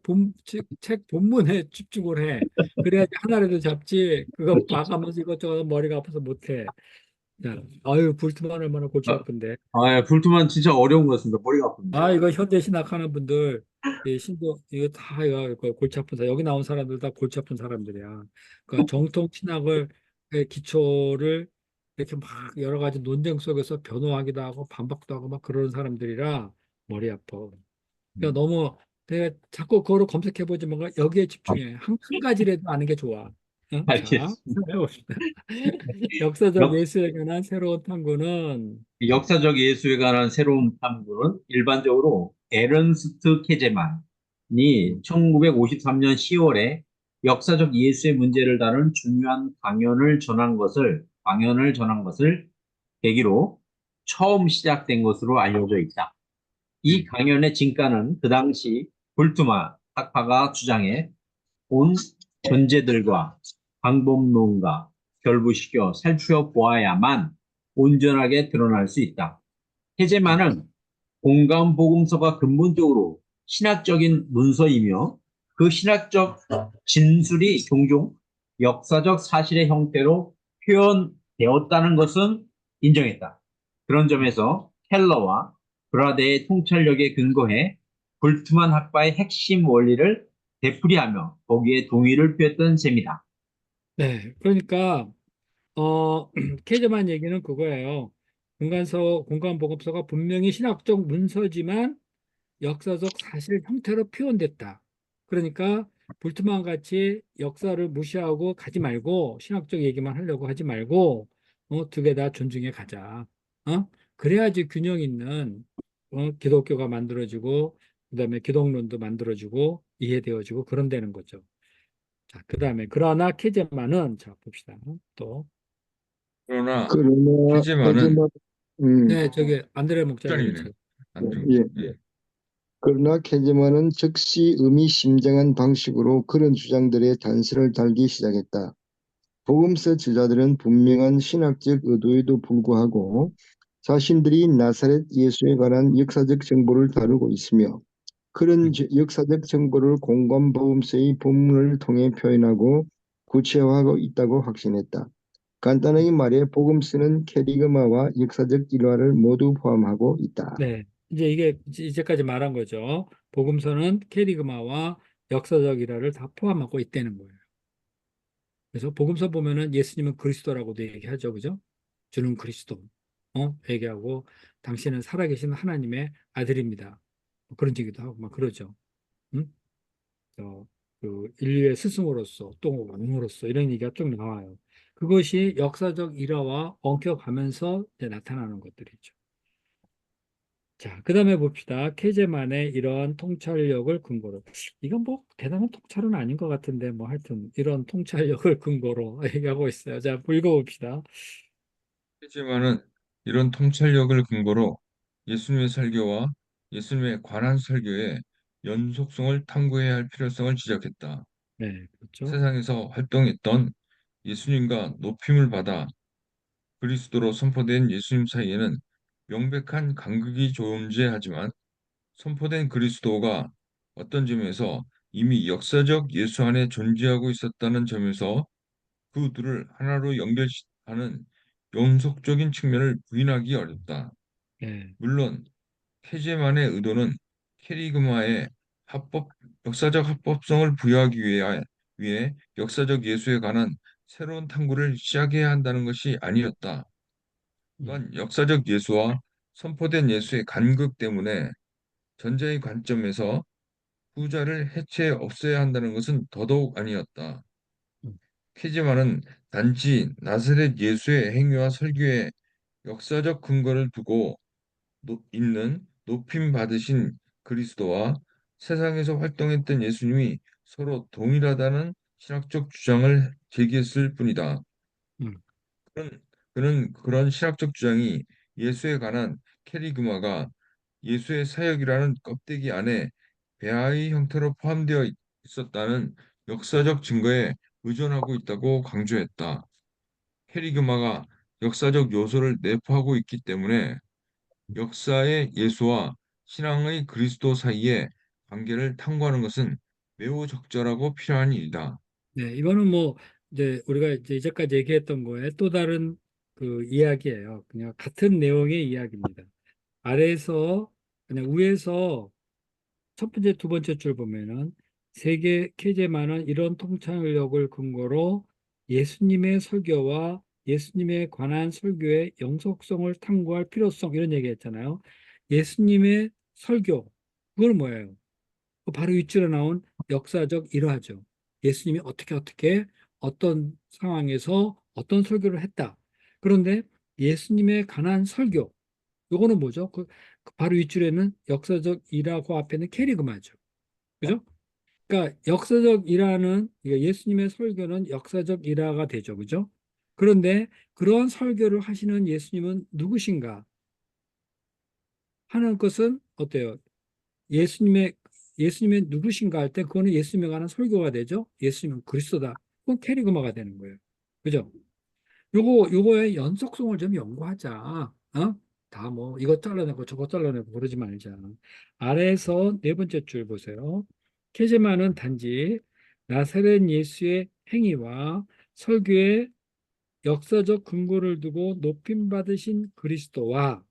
책 본문에 집중을 해. 그래야지 하나라도 잡지. 그거 봐가면서 이것저것 머리가 아파서 못해. 자, 아유, 불트만 얼마나 골치 아, 아픈데. 불투만 진짜 어려운 것 같습니다. 머리가 아픕니다. 아, 이거 현대 신학하는 분들, 이 신도, 이거 다 이거 골치 아픈 사람, 여기 나온 사람들 다 골치 아픈 사람들이야. 그러니까 정통 신학을, 의 기초를 이렇게 막 여러 가지 논쟁 속에서 변호하기도 하고 반박도 하고 막 그러는 사람들이라 머리 아파. 그러니까 너무 내가 자꾸 그거를 검색해보지 뭔가 여기에 집중해. 한 가지라도 아는 게 좋아. 어? 자, 알겠습니다. 해봅시다. 역사적 역, 예술에 관한 새로운 탐구는, 역사적 예술에 관한 새로운 탐구는 일반적으로 에른스트 케제만이 1953년 10월에 역사적 예술의 문제를 다룬 중요한 강연을 전한 것을 계기로 처음 시작된 것으로 알려져 있다. 이 강연의 진가는 그 당시 볼트마 학파가 주장해 온 전제들과 방법론과 결부시켜 살펴보아야만 온전하게 드러날 수 있다. 해제만은 공간 복음서가 근본적으로 신학적인 문서이며 그 신학적 진술이 종종 역사적 사실의 형태로 표현되었다는 것은 인정했다. 그런 점에서 켈러와 브라데의 통찰력에 근거해 볼트만 학파의 핵심 원리를 되풀이하며 거기에 동의를 표했던 셈이다. 네, 그러니까 케이저만 얘기는 그거예요. 공간보급서가 분명히 신학적 문서지만 역사적 사실 형태로 표현됐다. 그러니까 볼트만 같이 역사를 무시하고 가지 말고 신학적 얘기만 하려고 하지 말고 두 개 다 존중해 가자. 그래야지 균형 있는 기독교가 만들어지고 그다음에 기독론도 만들어지고 이해되어지고 그런 되는 거죠. 자, 그다음에 그러나 케제만은 자 봅시다. 또 그러나 그러나 캐제만은 케제만 음, 네, 저기 안드레 목자님이 목사님이네. 저 안드레. 예. 예. 그러나 케제만은 즉시 의미심장한 방식으로 그런 주장들의 단서를 달기 시작했다. 복음서 저자들은 분명한 신학적 의도에도 불구하고 자신들이 나사렛 예수에 관한 역사적 정보를 다루고 있으며 그런 역사적 정보를 공관복음서의 본문을 통해 표현하고 구체화하고 있다고 확신했다. 간단하게 말해 복음서는 캐리그마와 역사적 일화를 모두 포함하고 있다. 네, 이제 이게 이제까지 말한 거죠. 복음서는 캐리그마와 역사적 일화를 다 포함하고 있다는 거예요. 그래서 복음서 보면은 예수님은 그리스도라고도 얘기하죠, 그죠? 주는 그리스도, 얘기하고 당신은 살아계신 하나님의 아들입니다. 뭐 그런 얘기도 하고 막 그러죠. 응? 그 인류의 스승으로서 또 왕으로서 이런 얘기가 쭉 나와요. 그것이 역사적 일화와 엉켜가면서 이제 나타나는 것들이죠. 자, 그 다음에 봅시다. 케제만의 이러한 통찰력을 근거로. 이건 뭐 대단한 통찰은 아닌 것 같은데, 뭐 하여튼 이런 통찰력을 근거로 얘기하고 있어요. 자, 읽어봅시다. 캐제만은 이런 통찰력을 근거로 예수님의 설교와 예수님에 관한 설교의 연속성을 탐구해야 할 필요성을 지적했다. 네, 그렇죠. 세상에서 활동했던 예수님과 높임을 받아 그리스도로 선포된 예수님 사이에는 명백한 간극이 존재하지만 선포된 그리스도가 어떤 점에서 이미 역사적 예수 안에 존재하고 있었다는 점에서 그 둘을 하나로 연결하는 연속적인 측면을 부인하기 어렵다. 네, 물론 케제만의 의도는 캐리그마의 역사적 합법성을 부여하기 위해 역사적 예수에 관한 새로운 탐구를 시작해야 한다는 것이 아니었다. 음, 또한 역사적 예수와 선포된 예수의 간극 때문에 전자의 관점에서 후자를 해체 없애야 한다는 것은 더더욱 아니었다. 음, 캐지만은 단지 나사렛 예수의 행위와 설교에 역사적 근거를 두고 있는 높임 받으신 그리스도와 세상에서 활동했던 예수님이 서로 동일하다는 신학적 주장을 제기했을 뿐이다. 음. 그는 그런 신학적 주장이 예수에 관한 캐리그마가 예수의 사역이라는 껍데기 안에 배아의 형태로 포함되어 있었다는 역사적 증거에 의존하고 있다고 강조했다. 캐리그마가 역사적 요소를 내포하고 있기 때문에 역사의 예수와 신앙의 그리스도 사이의 관계를 탐구하는 것은 매우 적절하고 필요한 일이다. 네, 이거는 뭐 이제 우리가 이제 이제까지 얘기했던 거에 또 다른 그 이야기예요. 그냥 같은 내용의 이야기입니다. 아래에서 그냥 위에서 첫 번째, 두 번째 줄 보면은 세계 케제만은 이런 통찰력을 근거로 예수님의 설교와 예수님에 관한 설교의 영속성을 탐구할 필요성 이런 얘기했잖아요. 예수님의 설교 그건 뭐예요? 그 바로 윗줄에 나온 역사적 일화죠. 예수님이 어떻게 어떤 상황에서 어떤 설교를 했다. 그런데 예수님에 관한 설교 요거는 뭐죠? 그 바로 윗줄에는 역사적 일화고 앞에는 캐리그마죠. 그죠? 그러니까 역사적 일화는 그러니까 예수님의 설교는 역사적 일화가 되죠. 그죠? 그런데 그런 설교를 하시는 예수님은 누구신가 하는 것은 어때요? 예수님의 예수님의 누구신가 할 때 그거는 예수님에 관한 설교가 되죠. 예수님은 그리스도다. 그건 캐리그마가 되는 거예요. 그죠? 요거의 연속성을 좀 연구하자. 어? 다 뭐 이것 잘라내고 저것 잘라내고 그러지 말자. 아래에서 네 번째 줄 보세요. 케제마는 단지 나사렛 예수의 행위와 설교의 역사적 근거를 두고 높임 받으신 그리스도와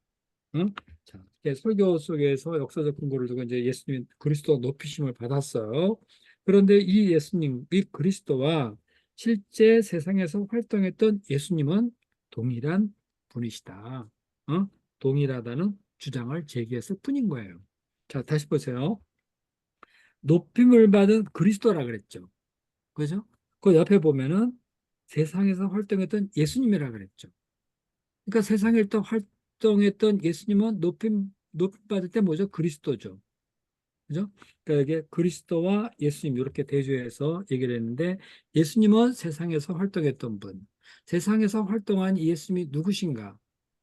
응? 자, 이렇게 설교 속에서 역사적 근거를 두고 이제 예수님이 그리스도 높이심을 받았어요. 그런데 이 예수님, 이 그리스도와 실제 세상에서 활동했던 예수님은 동일한 분이시다. 어? 동일하다는 주장을 제기했을 뿐인 거예요. 자, 다시 보세요. 높임을 받은 그리스도라 그랬죠. 그죠? 그 옆에 보면은 세상에서 활동했던 예수님이라 그랬죠. 그러니까 세상에 일단 활동했던 예수님은 높임 받을 때 뭐죠? 그리스도죠. 그죠? 그러니까 이게 그리스도와 예수님 이렇게 대조해서 얘기를 했는데 예수님은 세상에서 활동했던 분. 세상에서 활동한 이 예수님이 누구신가?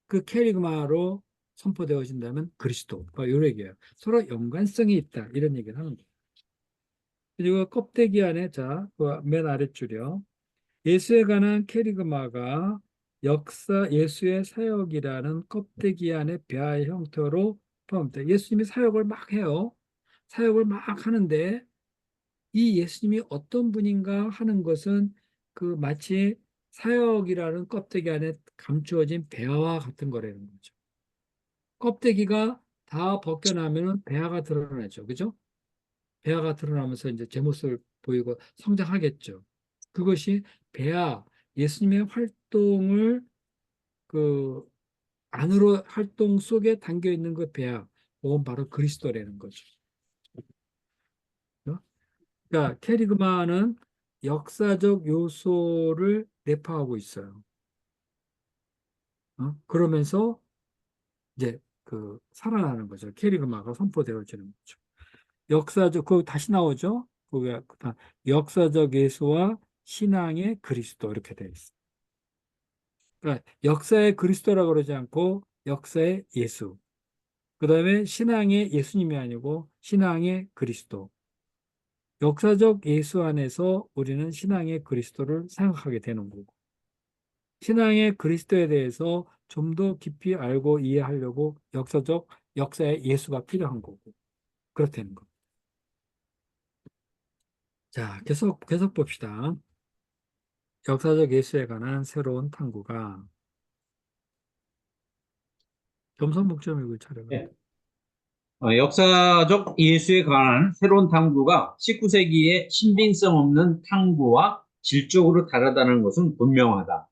그 캐리그마로 선포되어진다면 그리스도. 이런 얘기예요. 서로 연관성이 있다. 이런 얘기를 하는 거예요. 그리고 껍데기 안에 그맨 아랫줄이요. 예수에 관한 캐리그마가 역사 예수의 사역이라는 껍데기 안에 배아의 형태로 포함돼. 예수님이 사역을 막 해요. 사역을 막 하는데 이 예수님이 어떤 분인가 하는 것은 그 마치 사역이라는 껍데기 안에 감추어진 배아와 같은 거라는 거죠. 껍데기가 다 벗겨나면 배아가 드러나죠. 그죠? 배아가 드러나면서 이제 제 모습을 보이고 성장하겠죠. 그것이 배아, 예수님의 활동을 그 안으로 활동 속에 담겨 있는 그 배아, 그건 바로 그리스도라는 거죠. 어? 그러니까 캐리그마는 역사적 요소를 내포하고 있어요. 그러면서 이제 그 살아나는 거죠. 캐리그마가 선포되어지는 거죠. 역사적, 그 다시 나오죠. 그게 역사적 예수와 신앙의 그리스도 이렇게 되어 있어요. 그러니까 역사의 그리스도라고 그러지 않고 역사의 예수. 그 다음에 신앙의 예수님이 아니고 신앙의 그리스도. 역사적 예수 안에서 우리는 신앙의 그리스도를 생각하게 되는 거고. 신앙의 그리스도에 대해서 좀 더 깊이 알고 이해하려고 역사의 예수가 필요한 거고. 그렇다는 거. 자, 계속 봅시다. 역사적 예수에 관한 새로운 탐구가 점선 목적을 차려가. 예. 역사적 예수에 관한 새로운 탐구가 19세기의 신빙성 없는 탐구와 질적으로 다르다는 것은 분명하다.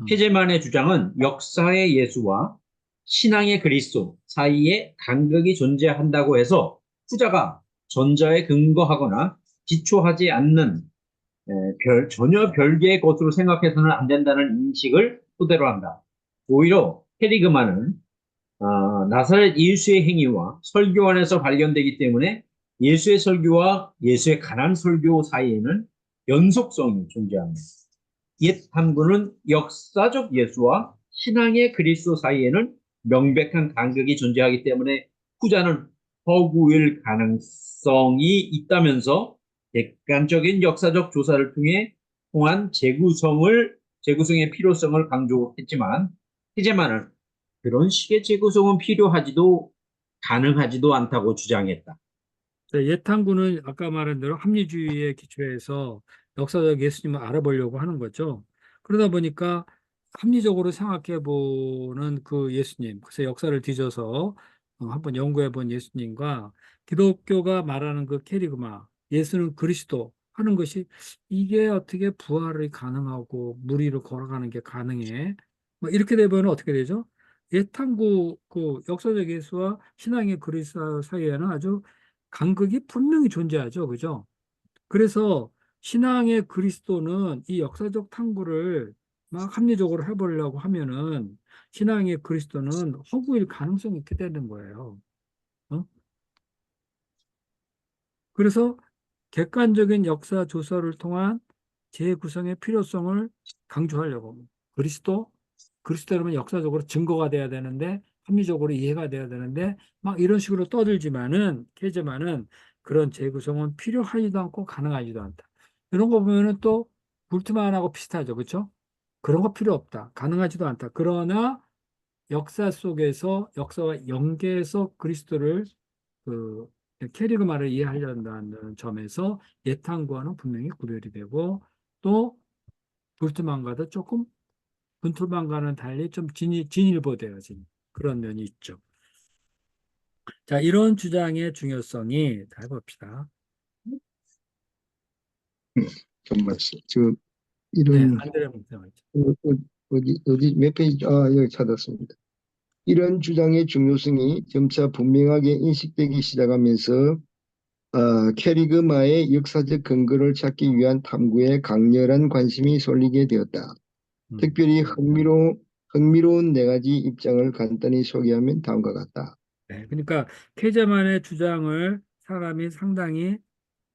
페제만의 주장은 역사의 예수와 신앙의 그리스도 사이에 간극이 존재한다고 해서 후자가 전자에 근거하거나 기초하지 않는 전혀 별개의 것으로 생각해서는 안 된다는 인식을 토대로 한다. 오히려 헤리그만은 나사렛 예수의 행위와 설교 안에서 발견되기 때문에 예수의 설교와 예수의 가난 설교 사이에는 연속성이 존재합니다. 옛 탐구는 역사적 예수와 신앙의 그리스도 사이에는 명백한 간극이 존재하기 때문에 후자는 허구일 가능성이 있다면서 객관적인 역사적 조사를 통한 재구성의 필요성을 강조했지만 헤제만은 그런 식의 재구성은 필요하지도 가능하지도 않다고 주장했다. 네, 예탄구는 아까 말한 대로 합리주의에 기초해서 역사적 예수님을 알아보려고 하는 거죠. 그러다 보니까 합리적으로 생각해 보는 그 예수님, 그래서 역사를 뒤져서 한번 연구해 본 예수님과 기독교가 말하는 그 캐리그마, 예수는 그리스도 하는 것이 이게 어떻게 부활이 가능하고 물 위로 걸어가는 게 가능해? 뭐 이렇게 되면 어떻게 되죠? 예탄구 그 역사적 예수와 신앙의 그리스도 사이에는 아주 간극이 분명히 존재하죠. 그죠? 그래서 신앙의 그리스도는 이 역사적 탐구를 막 합리적으로 해보려고 하면은 신앙의 그리스도는 허구일 가능성이 있게 되는 거예요. 어? 그래서 객관적인 역사 조사를 통한 재구성의 필요성을 강조하려고 합니다. 그리스도라면 역사적으로 증거가 돼야 되는데 합리적으로 이해가 돼야 되는데 막 이런 식으로 떠들지만은 캐지만은 그런 재구성은 필요하지도 않고 가능하지도 않다. 이런 거 보면은 또 불트만하고 비슷하죠, 그렇죠? 그런 거 필요 없다, 가능하지도 않다. 그러나 역사 속에서 역사와 연계해서 그리스도를 그 캐리그마를 이해하려는 점에서 예탄과는 분명히 구별이 되고 또 불트만과도 조금 분투만과는 달리 좀 진일보되어진 그런 면이 있죠. 자, 이런 주장의 중요성이 잘 봅시다. 좀 말씀. 저 네, 이런 안드레 목사님. 어디 몇 페이지? 여기 찾았습니다. 이런 주장의 중요성이 점차 분명하게 인식되기 시작하면서 캐리그마의 역사적 근거를 찾기 위한 탐구에 강렬한 관심이 쏠리게 되었다. 특별히 흥미로운 네 가지 입장을 간단히 소개하면 다음과 같다. 네, 그러니까 케제만의 주장을 사람이 상당히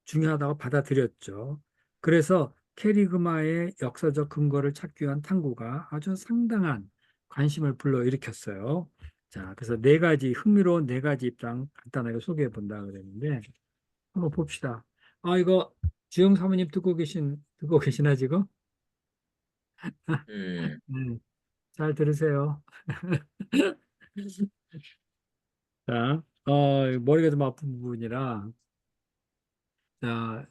중요하다고 받아들였죠. 그래서 캐리그마의 역사적 근거를 찾기 위한 탐구가 아주 상당한 관심을 불러일으켰어요. 자, 그래서 네 가지 흥미로운 네 가지 입장 간단하게 소개해 본다 그랬는데 한번 봅시다. 이거 주영 사모님 듣고 계시나 지금? 예, 잘 들으세요. 자, 머리가 좀 아픈 부분이라 자,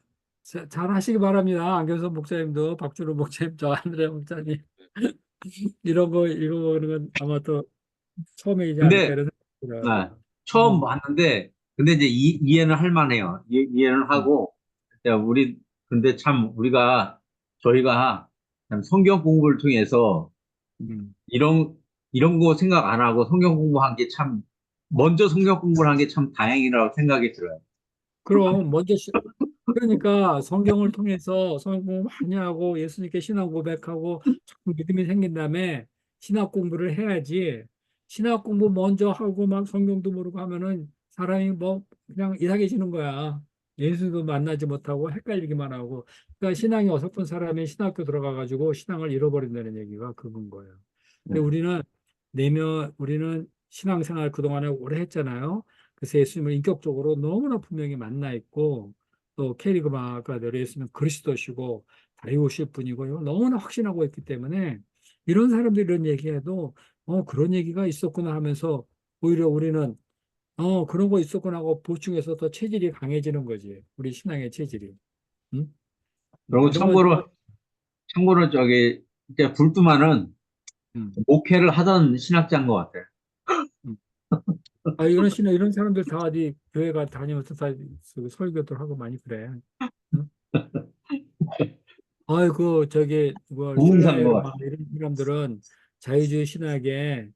잘 하시기 바랍니다. 안경선 목사님도 박준호 목사님, 저 안드레 목사님 이런 거 읽어보는 건 아마 또 처음이지 않을까 근데 이런 생각이 들어요. 아, 처음 음, 봤는데, 근데 이제 이해는 할 만해요. 이해는 음, 하고, 야, 근데 참, 저희가 참 성경 공부를 통해서 음. 이런, 이런 거 생각 안 하고 성경 공부한 게 참, 먼저 성경 공부를 한 게 참 다행이라고 생각이 들어요. 그럼 그러니까 성경을 통해서 성경 공부 많이 하고 예수님께 신앙 고백하고 자꾸 믿음이 생긴 다음에 신학 공부를 해야지. 신학 공부 먼저 하고 막 성경도 모르고 하면은 사람이 뭐 그냥 이상해지는 거야. 예수도 만나지 못하고 헷갈리기만 하고. 그러니까 신앙이 어설픈 사람이 신학교 들어가가지고 신앙을 잃어버린다는 얘기가 그건 거예요. 근데 우리는 신앙생활 그동안에 오래 했잖아요. 그래서 예수님을 인격적으로 너무나 분명히 만나 있고 또 캐리그마가 내려있으면 그리스도시고 다리우실 분이고 이걸 너무나 확신하고 있기 때문에 이런 사람들이 이런 얘기해도 그런 얘기가 있었구나 하면서 오히려 우리는 그런 거 있었구나 하고 보충해서 더 체질이 강해지는 거지. 우리 신앙의 체질이. 응? 그리고 이런 건 참고로 이제 불두만은 음, 목회를 하던 신학자인 것 같아요. 음. 이런 사람들 다 어디 교회가 다니면서 다 설교도 하고 많이 그래. 응? 아이고 뭐 부흥사인 것 슐라이어 막 같아요. 이런 사람들은 자유주의 신학에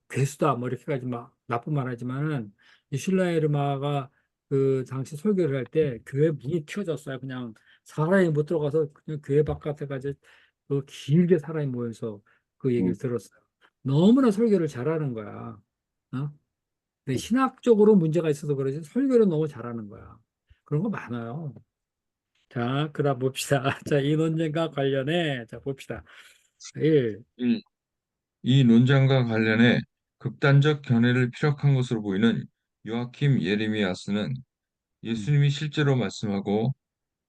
괴수다 뭐 이렇게까지 막 나쁜 말 하지만은 이 슐라이르마가 그 당시 설교를 할 때 교회 문이 튀어졌어요. 그냥 사람이 못 들어가서 그냥 교회 바깥에까지 그 길게 사람이 모여서 그 얘기를 음. 들었어요. 너무나 설교를 잘하는 거야. 근데 신학적으로 문제가 있어서 그러지 설교를 너무 잘하는 거야. 그런 거 많아요. 자, 그다음 봅시다. 자, 이 논쟁과 관련해 자 봅시다. 1. 1. 이 논쟁과 관련해 극단적 견해를 피력한 것으로 보이는 요아킴 예레미야스는 음, 예수님이 실제로 말씀하고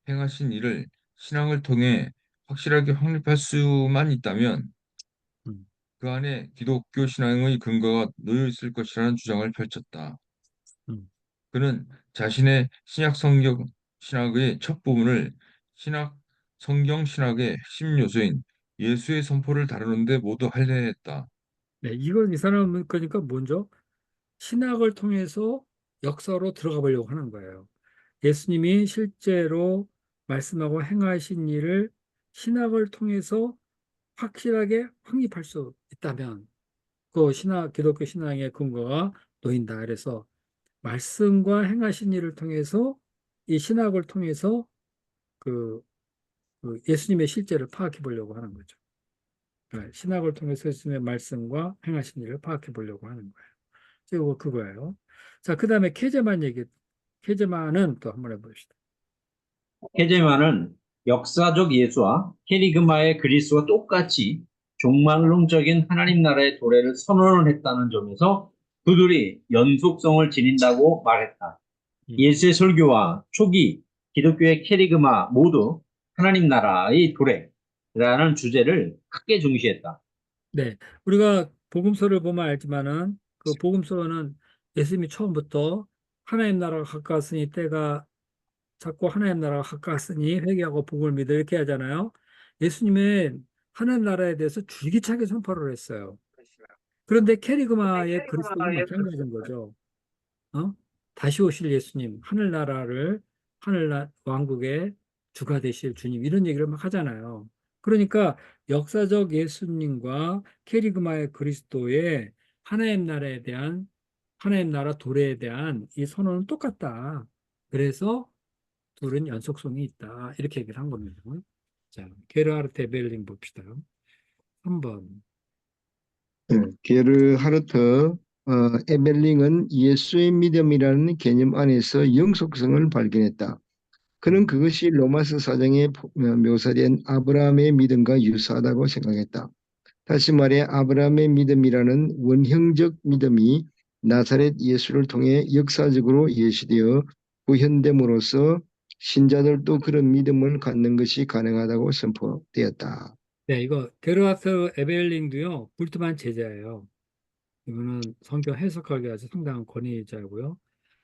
행하신 일을 신앙을 통해 확실하게 확립할 수만 있다면 음, 그 안에 기독교 신앙의 근거가 놓여 있을 것이라는 주장을 펼쳤다. 음. 그는 자신의 신약 성경 신학의 첫 부분을 신학 성경 신학의 핵심 요소인 예수의 선포를 다루는데 모두 할애했다. 네, 이건 이 사람은 그러니까 먼저 신학을 통해서 역사로 들어가 보려고 하는 거예요. 예수님이 실제로 말씀하고 행하신 일을 신학을 통해서 확실하게 확립할 수 있다면 그 기독교 신앙의 근거가 놓인다. 그래서 말씀과 행하신 일을 통해서 이 신학을 통해서 그, 그 예수님의 실제를 파악해 보려고 하는 거죠. 네, 신학을 통해서 예수님의 말씀과 행하신 일을 파악해 보려고 하는 거예요. 이거 그거예요. 자, 그 다음에 케제만은 또 한번 해봅시다. 헤제만은 역사적 예수와 캐리그마의 그리스와 똑같이 종말론적인 하나님 나라의 도래를 선언을 했다는 점에서 그들이 연속성을 지닌다고 말했다. 음. 예수의 설교와 초기 기독교의 캐리그마 모두 하나님 나라의 도래라는 주제를 크게 중시했다. 네, 우리가 복음서를 보면 알지만은 그 복음서는 예수님이 처음부터 하나님 나라가 가까웠으니 때가 자꾸 하나님 나라가 가까웠으니 회개하고 복음을 믿어 이렇게 하잖아요. 예수님의 하나님 나라에 대해서 줄기차게 선포를 했어요. 그런데 캐리그마의 그리스도도 마찬가지인 거죠. 어? 다시 오실 예수님, 하늘나라 왕국의 주가 되실 주님 이런 얘기를 막 하잖아요. 그러니까 역사적 예수님과 캐리그마의 그리스도의 하나님 나라 도래에 대한 이 선언은 똑같다. 그래서 둘은 연속성이 있다. 이렇게 얘기를 한 겁니다. 자, 게르하르트 에벨링 봅시다. 3번. 게르하르트 에벨링은 예수의 믿음이라는 개념 안에서 영속성을 발견했다. 그는 그것이 로마서 4장에 묘사된 아브라함의 믿음과 유사하다고 생각했다. 다시 말해 아브라함의 믿음이라는 원형적 믿음이 나사렛 예수를 통해 역사적으로 예시되어 구현됨으로써 신자들도 그런 믿음을 갖는 것이 가능하다고 선포되었다. 네, 이거 게르하르트 에벨링도요. 불트만 제자예요. 이거는 성경 해석하기 아주 상당한 권위자고요.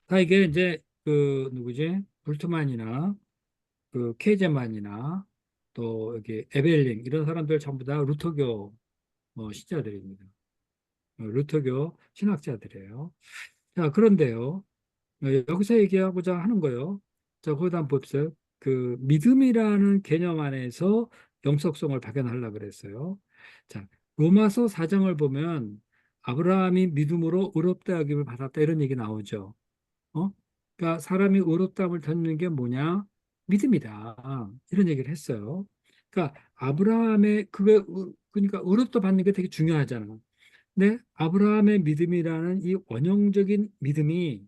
다 이게 이제 그 누구지? 불트만이나 그 케제만이나 또 여기 에벨링 이런 사람들 전부 다 루터교 신자들입니다. 루터교 신학자들이에요. 자, 그런데요. 여기서 얘기하고자 하는 거요. 자, 거기다 한번 봅시다. 그 믿음이라는 개념 안에서 영속성을 발견하려고 그랬어요. 자, 로마서 4장을 보면 아브라함이 믿음으로 의롭다 여김을 받았다 이런 얘기 나오죠. 그러니까 사람이 의롭다함을 받는 게 뭐냐? 믿음이다. 이런 얘기를 했어요. 그러니까 아브라함의 그러니까 의롭다 받는 게 되게 중요하잖아. 근데 아브라함의 믿음이라는 이 원형적인 믿음이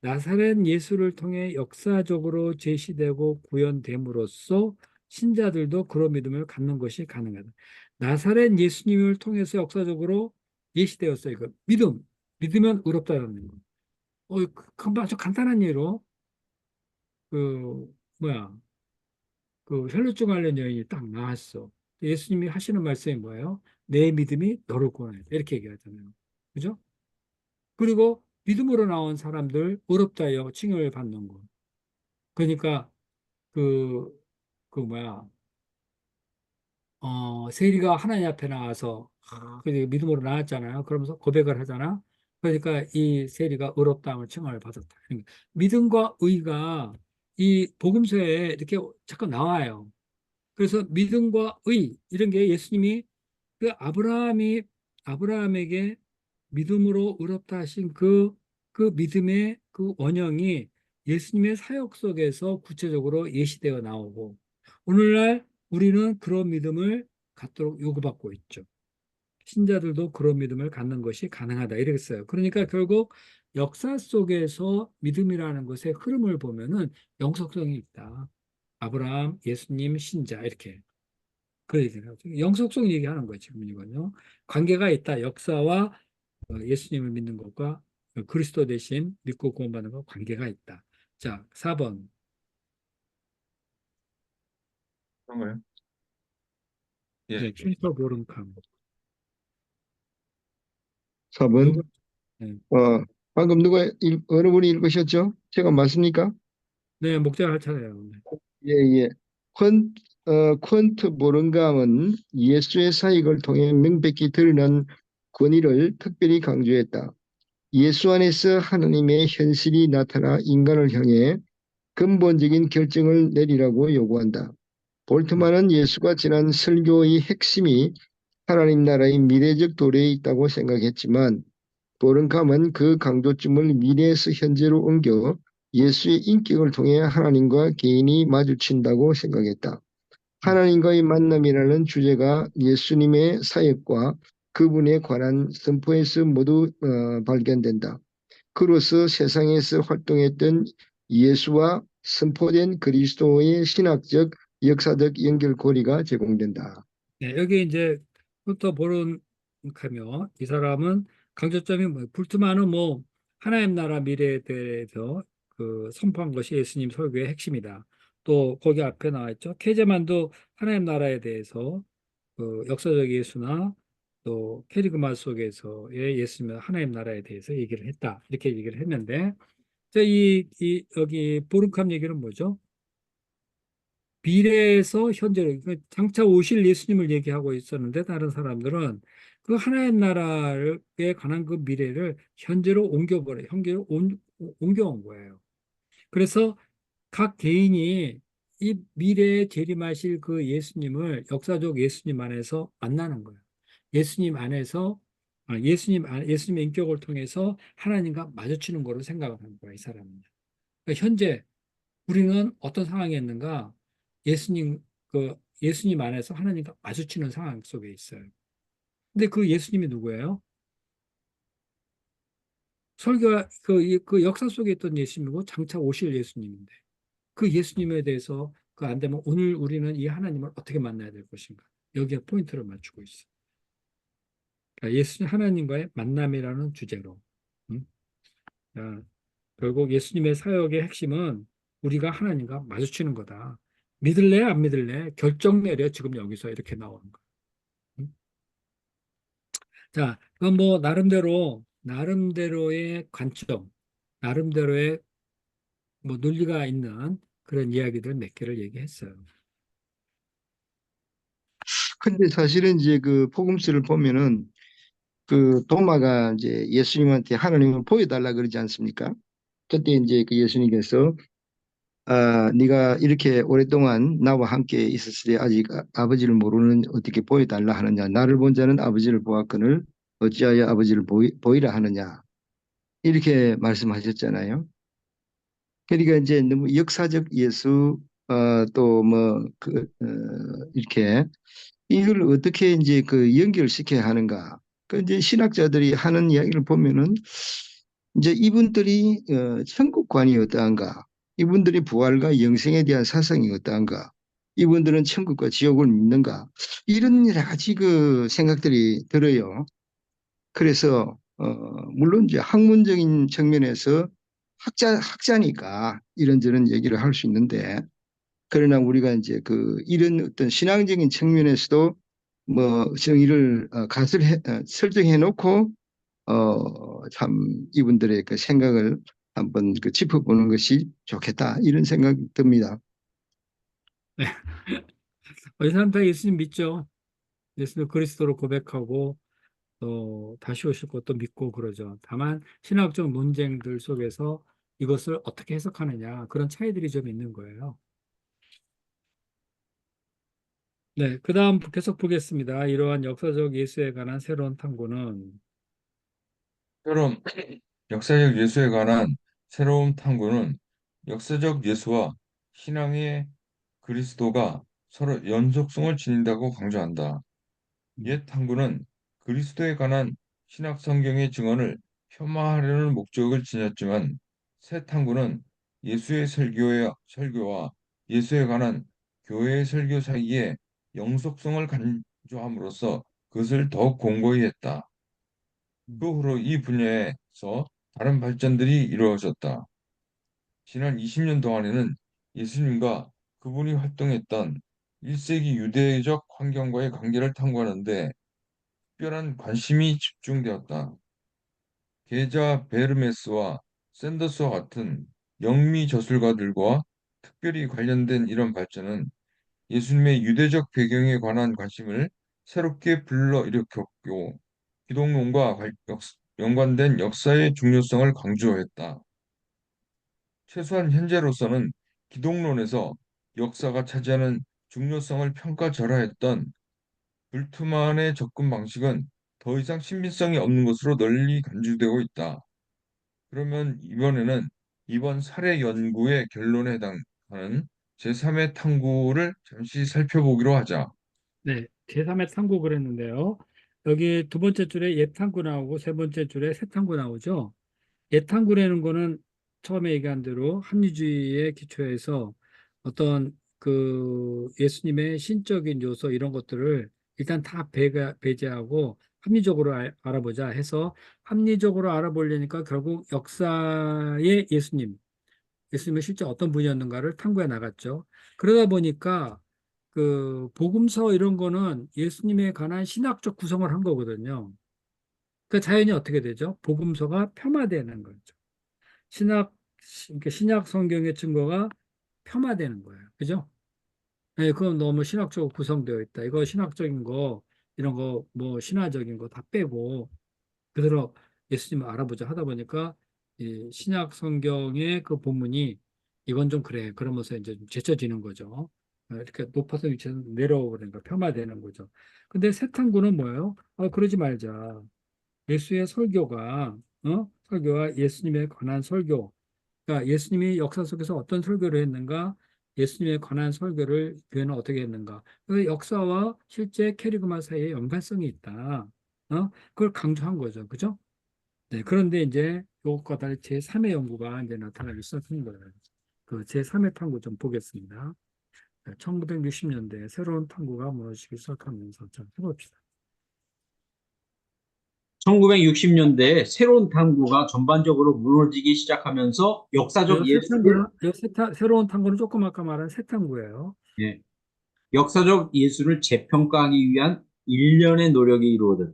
나사렛 예수를 통해 역사적으로 제시되고 구현됨으로써 신자들도 그런 믿음을 갖는 것이 가능하다. 나사렛 예수님을 통해서 역사적으로 예시되었어요. 이거 믿으면 의롭다라는 거. 아주 간단한 예로 그 뭐야 그 혈루증 앓는 여인이 딱 나왔어. 예수님이 하시는 말씀이 뭐예요? 내 믿음이 너를 구원했다. 이렇게 얘기하잖아요. 그죠? 그리고 믿음으로 나온 사람들 의롭다 하여 칭을 받는 거. 그러니까 그, 그 뭐야, 세리가 하나님 앞에 나와서 믿음으로 나왔잖아요. 그러면서 고백을 하잖아. 그러니까 이 세리가 의롭다함을 칭함을 받았다. 그러니까 믿음과 의가 이 복음서에 이렇게 잠깐 나와요. 그래서 믿음과 의 이런 게 예수님이 그 아브라함에게 믿음으로 의롭다 하신 그 믿음의 그 원형이 예수님의 사역 속에서 구체적으로 예시되어 나오고 오늘날 우리는 그런 믿음을 갖도록 요구받고 있죠. 신자들도 그런 믿음을 갖는 것이 가능하다 이랬어요. 그러니까 결국 역사 속에서 믿음이라는 것의 흐름을 보면은 영속성이 있다. 아브라함, 예수님, 신자 이렇게 그래야 되나 영속성 얘기하는 거예요. 지금 이건요. 관계가 있다. 역사와 예수님을 믿는 것과 그리스도 대신 믿고 구원받는 것 관계가 있다. 자, 4번. 그런가요? 예. 네, 킬서 보름캄. 4번. 누구? 네, 방금 어느 분이 읽으셨죠? 제가 맞습니까? 네 목자가 할 차례예요. 네. 예, 예. 퀀트 보른감은 예수의 사역을 통해 명백히 드러난 권위를 특별히 강조했다. 예수 안에서 하나님의 현실이 나타나 인간을 향해 근본적인 결정을 내리라고 요구한다. 볼트만은 예수가 지난 설교의 핵심이 하나님 나라의 미래적 도래에 있다고 생각했지만 보른캄은 그 강조점을 미래에서 현재로 옮겨 예수의 인격을 통해 하나님과 개인이 마주친다고 생각했다. 하나님과의 만남이라는 주제가 예수님의 사역과 그분에 관한 선포에서 모두 발견된다. 그로서 세상에서 활동했던 예수와 선포된 그리스도의 신학적, 역사적 연결고리가 제공된다. 네, 여기 이제 훑어 보름하며 이 사람은 강조점이 뭐 불트만은 뭐 하나님 나라 미래에 대해서 그 선포한 것이 예수님 설교의 핵심이다. 또 거기 앞에 나와 있죠. 케제만도 하나님 나라에 대해서 그 역사적 예수나 또 캐리그마 속에서의 예수님 하나님 나라에 대해서 얘기를 했다. 이렇게 얘기를 했는데 자, 여기 보름캄 얘기는 뭐죠? 미래에서 현재로 그러니까 장차 오실 예수님을 얘기하고 있었는데 다른 사람들은 그 하나님 나라에 관한 그 미래를 현재로 현재로 옮겨온 거예요. 그래서 각 개인이 이 미래에 재림하실 그 예수님을 역사적 예수님 안에서 만나는 거예요. 예수님 안에서 예수님의 인격을 통해서 하나님과 마주치는 거로 생각을 하는 거예요, 이 사람은. 그러니까 현재 우리는 어떤 상황에 있는가? 예수님 안에서 하나님과 마주치는 상황 속에 있어요. 근데 그 예수님이 누구예요? 설교 그 역사 속에 있던 예수님이고 장차 오실 예수님인데 그 예수님에 대해서 그 안 되면 오늘 우리는 이 하나님을 어떻게 만나야 될 것인가? 여기에 포인트를 맞추고 있어. 그러니까 예수님 하나님과의 만남이라는 주제로. 음? 자, 결국 예수님의 사역의 핵심은 우리가 하나님과 마주치는 거다. 믿을래, 안 믿을래? 결정 내려 지금 여기서 이렇게 나오는 거야. 음? 자, 그건 뭐 나름대로의 관점, 나름대로의 뭐 논리가 있는 그런 이야기들 몇 개를 얘기했어요. 근데 사실은 이제 그 복음서를 보면은 그 도마가 이제 예수님한테 하나님을 보여달라 그러지 않습니까? 그때 이제 그 예수님께서 네가 이렇게 오랫동안 나와 함께 있었을 때 아직 아버지를 모르는 어떻게 보여달라 하느냐. 나를 본 자는 아버지를 보았거늘 어찌하여 아버지를 보이라 하느냐. 이렇게 말씀하셨잖아요. 그러니까 이제 너무 역사적 예수 또 뭐 이렇게 이걸 어떻게 이제 그 연결시켜야 하는가. 그 이제 신학자들이 하는 이야기를 보면은 이제 이분들이 천국관이 어떠한가, 이분들이 부활과 영생에 대한 사상이 어떠한가, 이분들은 천국과 지옥을 믿는가, 이런 여러 가지 그 생각들이 들어요. 그래서 물론 이제 학문적인 측면에서 학자니까 이런저런 얘기를 할 수 있는데, 그러나 우리가 이제 그 이런 어떤 신앙적인 측면에서도 뭐 정의를 설정해 놓고 참 이분들의 그 생각을 한번 그 짚어보는 것이 좋겠다 이런 생각이 듭니다. 네. 이 사람 다 예수님 믿죠. 예수님 그리스도로 고백하고 또 다시 오실 것도 믿고 그러죠. 다만 신학적 논쟁들 속에서 이것을 어떻게 해석하느냐 그런 차이들이 좀 있는 거예요. 네, 그 다음 계속 보겠습니다. 이러한 역사적 예수에 관한 새로운 탐구는 처럼 역사적 예수에 관한 새로운 탐구는 역사적 예수와 신앙의 그리스도가 서로 연속성을 지닌다고 강조한다. 음, 옛 탐구는 그리스도에 관한 신약 성경의 증언을 폄하하려는 목적을 지녔지만 새 탐구는 예수의 설교와 예수에 관한 교회의 설교 사이에 영속성을 강조함으로써 그것을 더욱 공고히 했다. 그 후로 이 분야에서 다른 발전들이 이루어졌다. 지난 20년 동안에는 예수님과 그분이 활동했던 1세기 유대적 환경과의 관계를 탐구하는 데 특별한 관심이 집중되었다. 게자 베르메스와 샌더스와 같은 영미 저술가들과 특별히 관련된 이런 발전은 예수님의 유대적 배경에 관한 관심을 새롭게 불러일으켰고 기독론과 연관된 역사의 중요성을 강조했다. 최소한 현재로서는 기독론에서 역사가 차지하는 중요성을 평가절하했던 불트만의 접근 방식은 더 이상 신빙성이 없는 것으로 널리 간주되고 있다. 그러면 이번에는 이번 사례 연구의 결론에 해당하는 제3의 탐구를 잠시 살펴보기로 하자. 네, 제3의 탐구 그랬는데요. 여기 두 번째 줄에 옛 탐구 나오고 세 번째 줄에 새 탐구 나오죠. 옛 탐구라는 거는 처음에 얘기한 대로 합리주의의 기초에서 어떤 그 예수님의 신적인 요소 이런 것들을 일단 다 배제하고 합리적으로 알아보자 해서 합리적으로 알아보려니까 결국 역사의 예수님이 실제 어떤 분이었는가를 탐구해 나갔죠. 그러다 보니까 그 복음서 이런 거는 예수님에 관한 신학적 구성을 한 거거든요. 그 자연히 어떻게 되죠? 복음서가 폄하되는 거죠. 그러니까 신약 성경의 증거가 폄하되는 거예요. 그죠? 네, 그건 너무 신학적으로 구성되어 있다. 이거 신학적인 거, 이런 거, 뭐, 신화적인 거 다 빼고, 그대로 예수님을 알아보자 하다 보니까, 이 신약 성경의 그 본문이 이건 좀 그래. 그러면서 이제 좀 제쳐지는 거죠. 이렇게 높아서 위치에서 내려오는 거, 폄하되는 거죠. 근데 새 탐구는 뭐예요? 그러지 말자. 예수의 설교가, 설교와 예수님에 관한 설교, 그러니까 예수님이 역사 속에서 어떤 설교를 했는가, 예수님에 관한 설교를 교회는 어떻게 했는가. 그 역사와 실제 캐리그마 사이에 연관성이 있다. 그걸 강조한 거죠. 그죠? 네. 그런데 이제 이것과 달리 제3의 연구가 이제 나타나기 시작한 거예요. 그 제3의 탐구 좀 보겠습니다. 1960년대 새로운 탐구가 무너지기 시작하면서 좀 해봅시다. 1960년대에 새로운 탐구가 전반적으로 무너지기 시작하면서 역사적 새 예술을 탐구는, 새로운 탐구는 조금 아까 말한 새 탐구예요. 예, 역사적 예술을 재평가하기 위한 일련의 노력이 이루어졌다.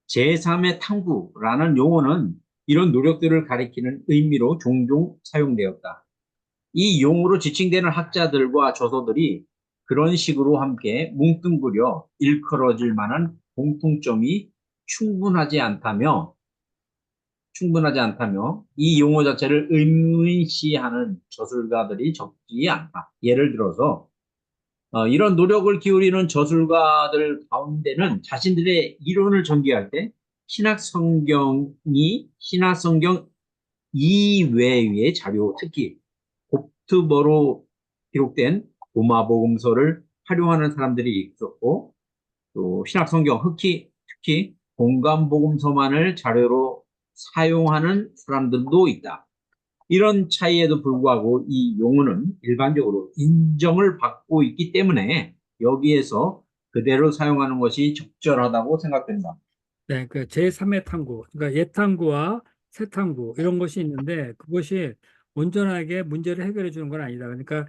제3의 탐구라는 용어는 이런 노력들을 가리키는 의미로 종종 사용되었다. 이 용어로 지칭되는 학자들과 저서들이 그런 식으로 함께 뭉뚱그려 일컬어질 만한 공통점이 충분하지 않다며 이 용어 자체를 의문시하는 저술가들이 적지 않다. 예를 들어서 이런 노력을 기울이는 저술가들 가운데는 자신들의 이론을 전개할 때 신학성경 이외의 자료, 특히 곱트버로 기록된 도마복음서를 활용하는 사람들이 있었고, 또 신학성경, 특히 공간복음서만을 자료로 사용하는 사람들도 있다. 이런 차이에도 불구하고 이 용어는 일반적으로 인정을 받고 있기 때문에 여기에서 그대로 사용하는 것이 적절하다고 생각된다. 네, 그 제3의 탐구, 그러니까 예탐구와 새탐구 이런 것이 있는데 그것이 온전하게 문제를 해결해 주는 건 아니다. 그러니까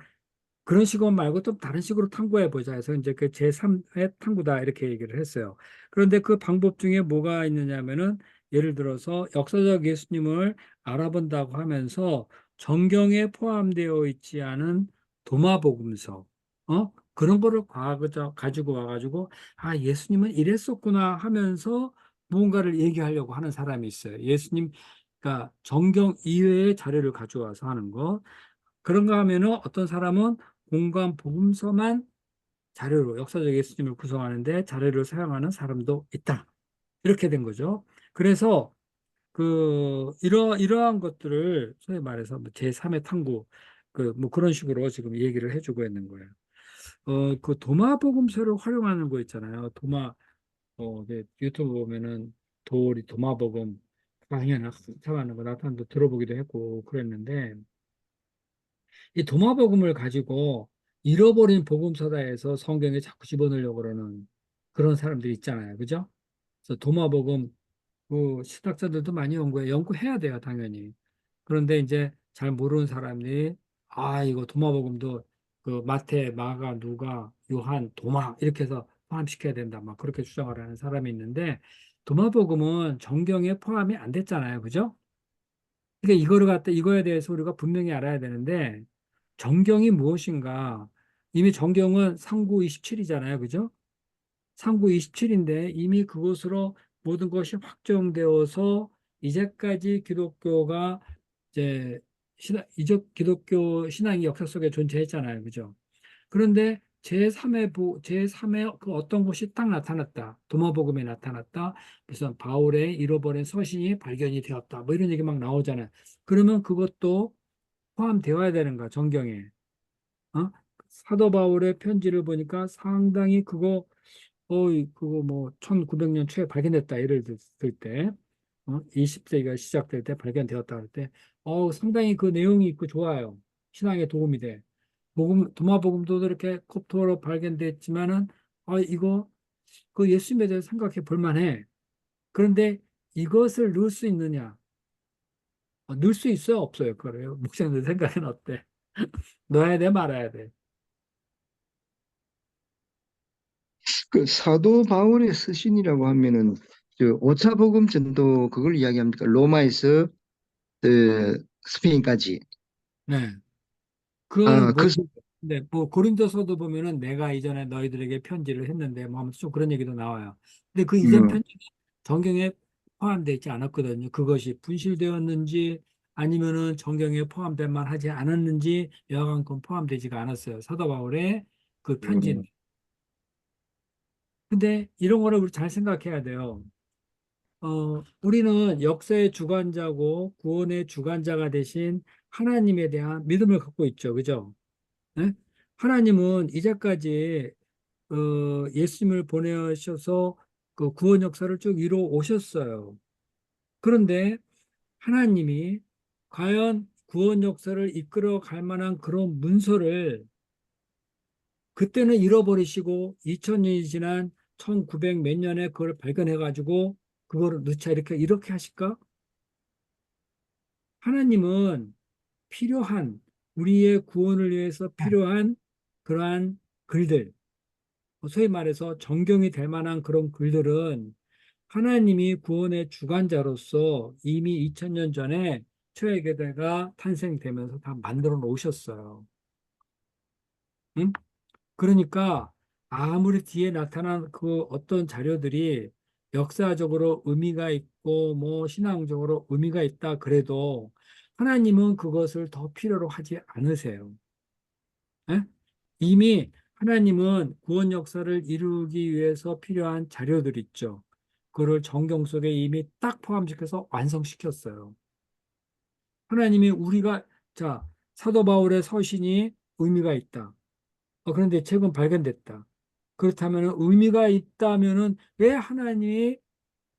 그런 식으로 말고 좀 다른 식으로 탐구해 보자 해서 이제 그 제3의 탐구다 이렇게 얘기를 했어요. 그런데 그 방법 중에 뭐가 있느냐면은 예를 들어서 역사적 예수님을 알아본다고 하면서 정경에 포함되어 있지 않은 도마복음서, 그런 거를 가지고 와가지고 예수님은 이랬었구나 하면서 무언가를 얘기하려고 하는 사람이 있어요. 그러니까 정경 이외의 자료를 가져와서 하는 거. 그런가 하면은 어떤 사람은 공간 복음서만 자료로 역사적 예수님을 구성하는데 자료를 사용하는 사람도 있다. 이렇게 된 거죠. 그래서 이러한 것들을 소위 말해서 뭐 제3의 탐구 뭐 그런 식으로 지금 얘기를 해주고 있는 거예요. 그 도마 복음서를 활용하는 거 있잖아요. 유튜브 보면은 도마 복음 강연 하는 거 나타나도 들어보기도 했고 그랬는데 이 도마복음을 가지고 잃어버린 복음서다에서 성경에 자꾸 집어넣으려고 그러는 그런 사람들이 있잖아요. 그죠? 그래서 도마복음 그 신학자들도 많이 연구해야 돼요, 당연히. 그런데 이제 잘 모르는 사람이 아, 이거 도마복음도 그 마태, 마가, 누가, 요한, 도마 이렇게 해서 포함시켜야 된다. 막 그렇게 주장을 하는 사람이 있는데 도마복음은 정경에 포함이 안 됐잖아요. 그죠? 그러니까 이거에 대해서 우리가 분명히 알아야 되는데 정경이 무엇인가? 이미 정경은 상구 27이잖아요. 그죠? 상구 27인데 이미 그것으로 모든 것이 확정되어서 이제까지 기독교가 이제 이적 기독교 신앙이 역사 속에 존재했잖아요. 그죠? 그런데 제3의 그 어떤 것이 딱 나타났다. 도마복음에 나타났다. 무슨 바울의 잃어버린 서신이 발견이 되었다. 뭐 이런 얘기 막 나오잖아요. 그러면 그것도 포함되어야 되는 거야, 정경에. 어? 사도 바울의 편지를 보니까 상당히 그거 뭐 1900년 초에 발견됐다. 예를 들 때, 20세기가 시작될 때 발견되었다 할 때, 상당히 그 내용이 있고 좋아요. 신앙에 도움이 돼. 도마복음도 이렇게 콥토로 발견됐지만은, 이거, 그 예수님에 대해서 생각해 볼 만해. 그런데 이것을 넣을 수 있느냐? 넣을 수 있어요? 없어요? 그래요. 목사님들 생각은 어때? 넣어야 돼, 말아야 돼? 그 사도 바울의 서신이라고 하면은 저 오차 복음 전도 그걸 이야기합니까? 로마에서 스페인까지. 네. 그거는 아, 뭐, 네, 뭐 고린도서도 보면은 내가 이전에 너희들에게 편지를 했는데 뭐 하면서 좀 그런 얘기도 나와요. 근데 그 이전 뭐, 편지는 정경에 포함되어 있지 않았거든요. 그것이 분실되었는지 아니면은 정경에 포함될 만하지 않았는지 여하간 건 포함되지가 않았어요. 사도 바울의 그 음, 편지인데. 근데 이런 거를 우리 잘 생각해야 돼요. 우리는 역사의 주관자고 구원의 주관자가 되신 하나님에 대한 믿음을 갖고 있죠. 그죠? 네? 하나님은 이제까지 예수님을 보내셔서 그 구원 역사를 쭉 이루어 오셨어요. 그런데 하나님이 과연 구원 역사를 이끌어 갈 만한 그런 문서를 그때는 잃어버리시고 2000년이 지난 1900 몇 년에 그걸 발견해 가지고 그거를 넣자 이렇게 하실까? 하나님은 필요한 우리의 구원을 위해서 필요한 그러한 글들 소위 말해서 정경이 될 만한 그런 글들은 하나님이 구원의 주관자로서 이미 2000년 전에 초회계대가 탄생되면서 다 만들어 놓으셨어요. 응? 그러니까 아무리 뒤에 나타난 그 어떤 자료들이 역사적으로 의미가 있고 뭐 신앙적으로 의미가 있다 그래도 하나님은 그것을 더 필요로 하지 않으세요. 예? 이미 하나님은 구원 역사를 이루기 위해서 필요한 자료들 있죠. 그를 정경 속에 이미 딱 포함시켜서 완성시켰어요. 하나님이 자, 사도 바울의 서신이 의미가 있다. 그런데 최근 발견됐다. 그렇다면 의미가 있다면은 왜 하나님이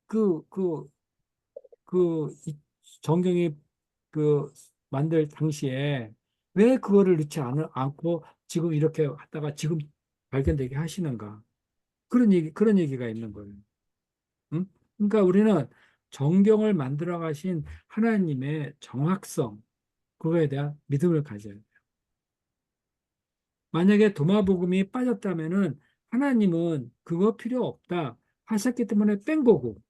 그, 그, 이 정경이 그 만들 당시에 왜 그거를 넣지 않고 지금 이렇게 하다가 지금 발견되게 하시는가? 그런 얘기가 있는 거예요. 응? 그러니까 우리는 정경을 만들어 가신 하나님의 정확성, 그거에 대한 믿음을 가져야 돼요. 만약에 도마복음이 빠졌다면은 하나님은 그거 필요 없다 하셨기 때문에 뺀 거고,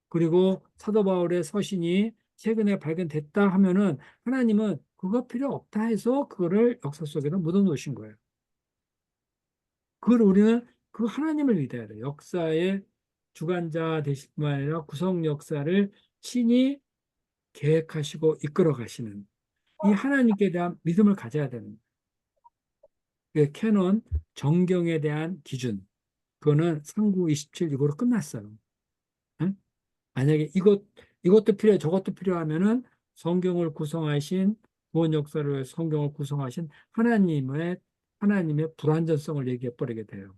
그리고 사도 바울의 서신이 최근에 발견됐다 하면은 하나님은 그거 필요 없다 해서 그거를 역사 속에다 묻어 놓으신 거예요. 그걸 우리는 그 하나님을 믿어야 돼요. 역사의 주관자 되실 뿐만 아니라 구성 역사를 친히 계획하시고 이끌어 가시는 이 하나님께 대한 믿음을 가져야 되는 그 캐논 정경에 대한 기준 그거는 상구 27 이거로 끝났어요. 응? 만약에 이것도 필요해 저것도 필요하면은 성경을 구성하신 구원 역사를 위해 성경을 구성하신 하나님의 불완전성을 얘기해 버리게 돼요.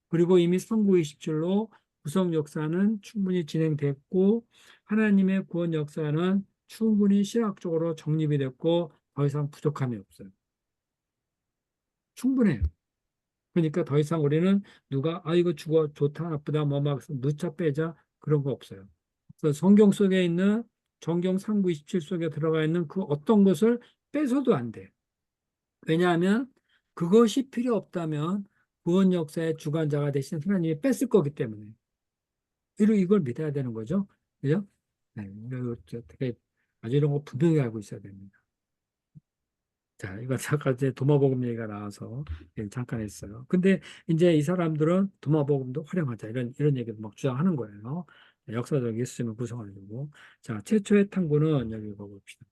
그리고 이미 성구 27로 구성 역사는 충분히 진행됐고 하나님의 구원 역사는 충분히 신학적으로 정립이 됐고 더 이상 부족함이 없어요. 충분해요. 그러니까 더 이상 우리는 누가 이거 죽어 좋다 나쁘다 뭐 막 넣자 빼자 그런 거 없어요. 그래서 성경 속에 있는 정경 3구 27 속에 들어가 있는 그 어떤 것을 빼서도 안 돼. 왜냐하면 그것이 필요 없다면 구원 역사의 주관자가 되신 하나님이 뺐을 거기 때문에 이걸 믿어야 되는 거죠. 그죠? 네, 이거 되게 아주 이런 거 분명히 알고 있어야 됩니다. 자, 이거 잠깐 이제 도마복음 얘기가 나와서 잠깐 했어요. 근데 이제 이 사람들은 도마복음도 활용하자 이런 얘기도 막 주장하는 거예요. 역사적 예수님을 구성하려고. 자, 최초의 탐구는 여기 봅시다.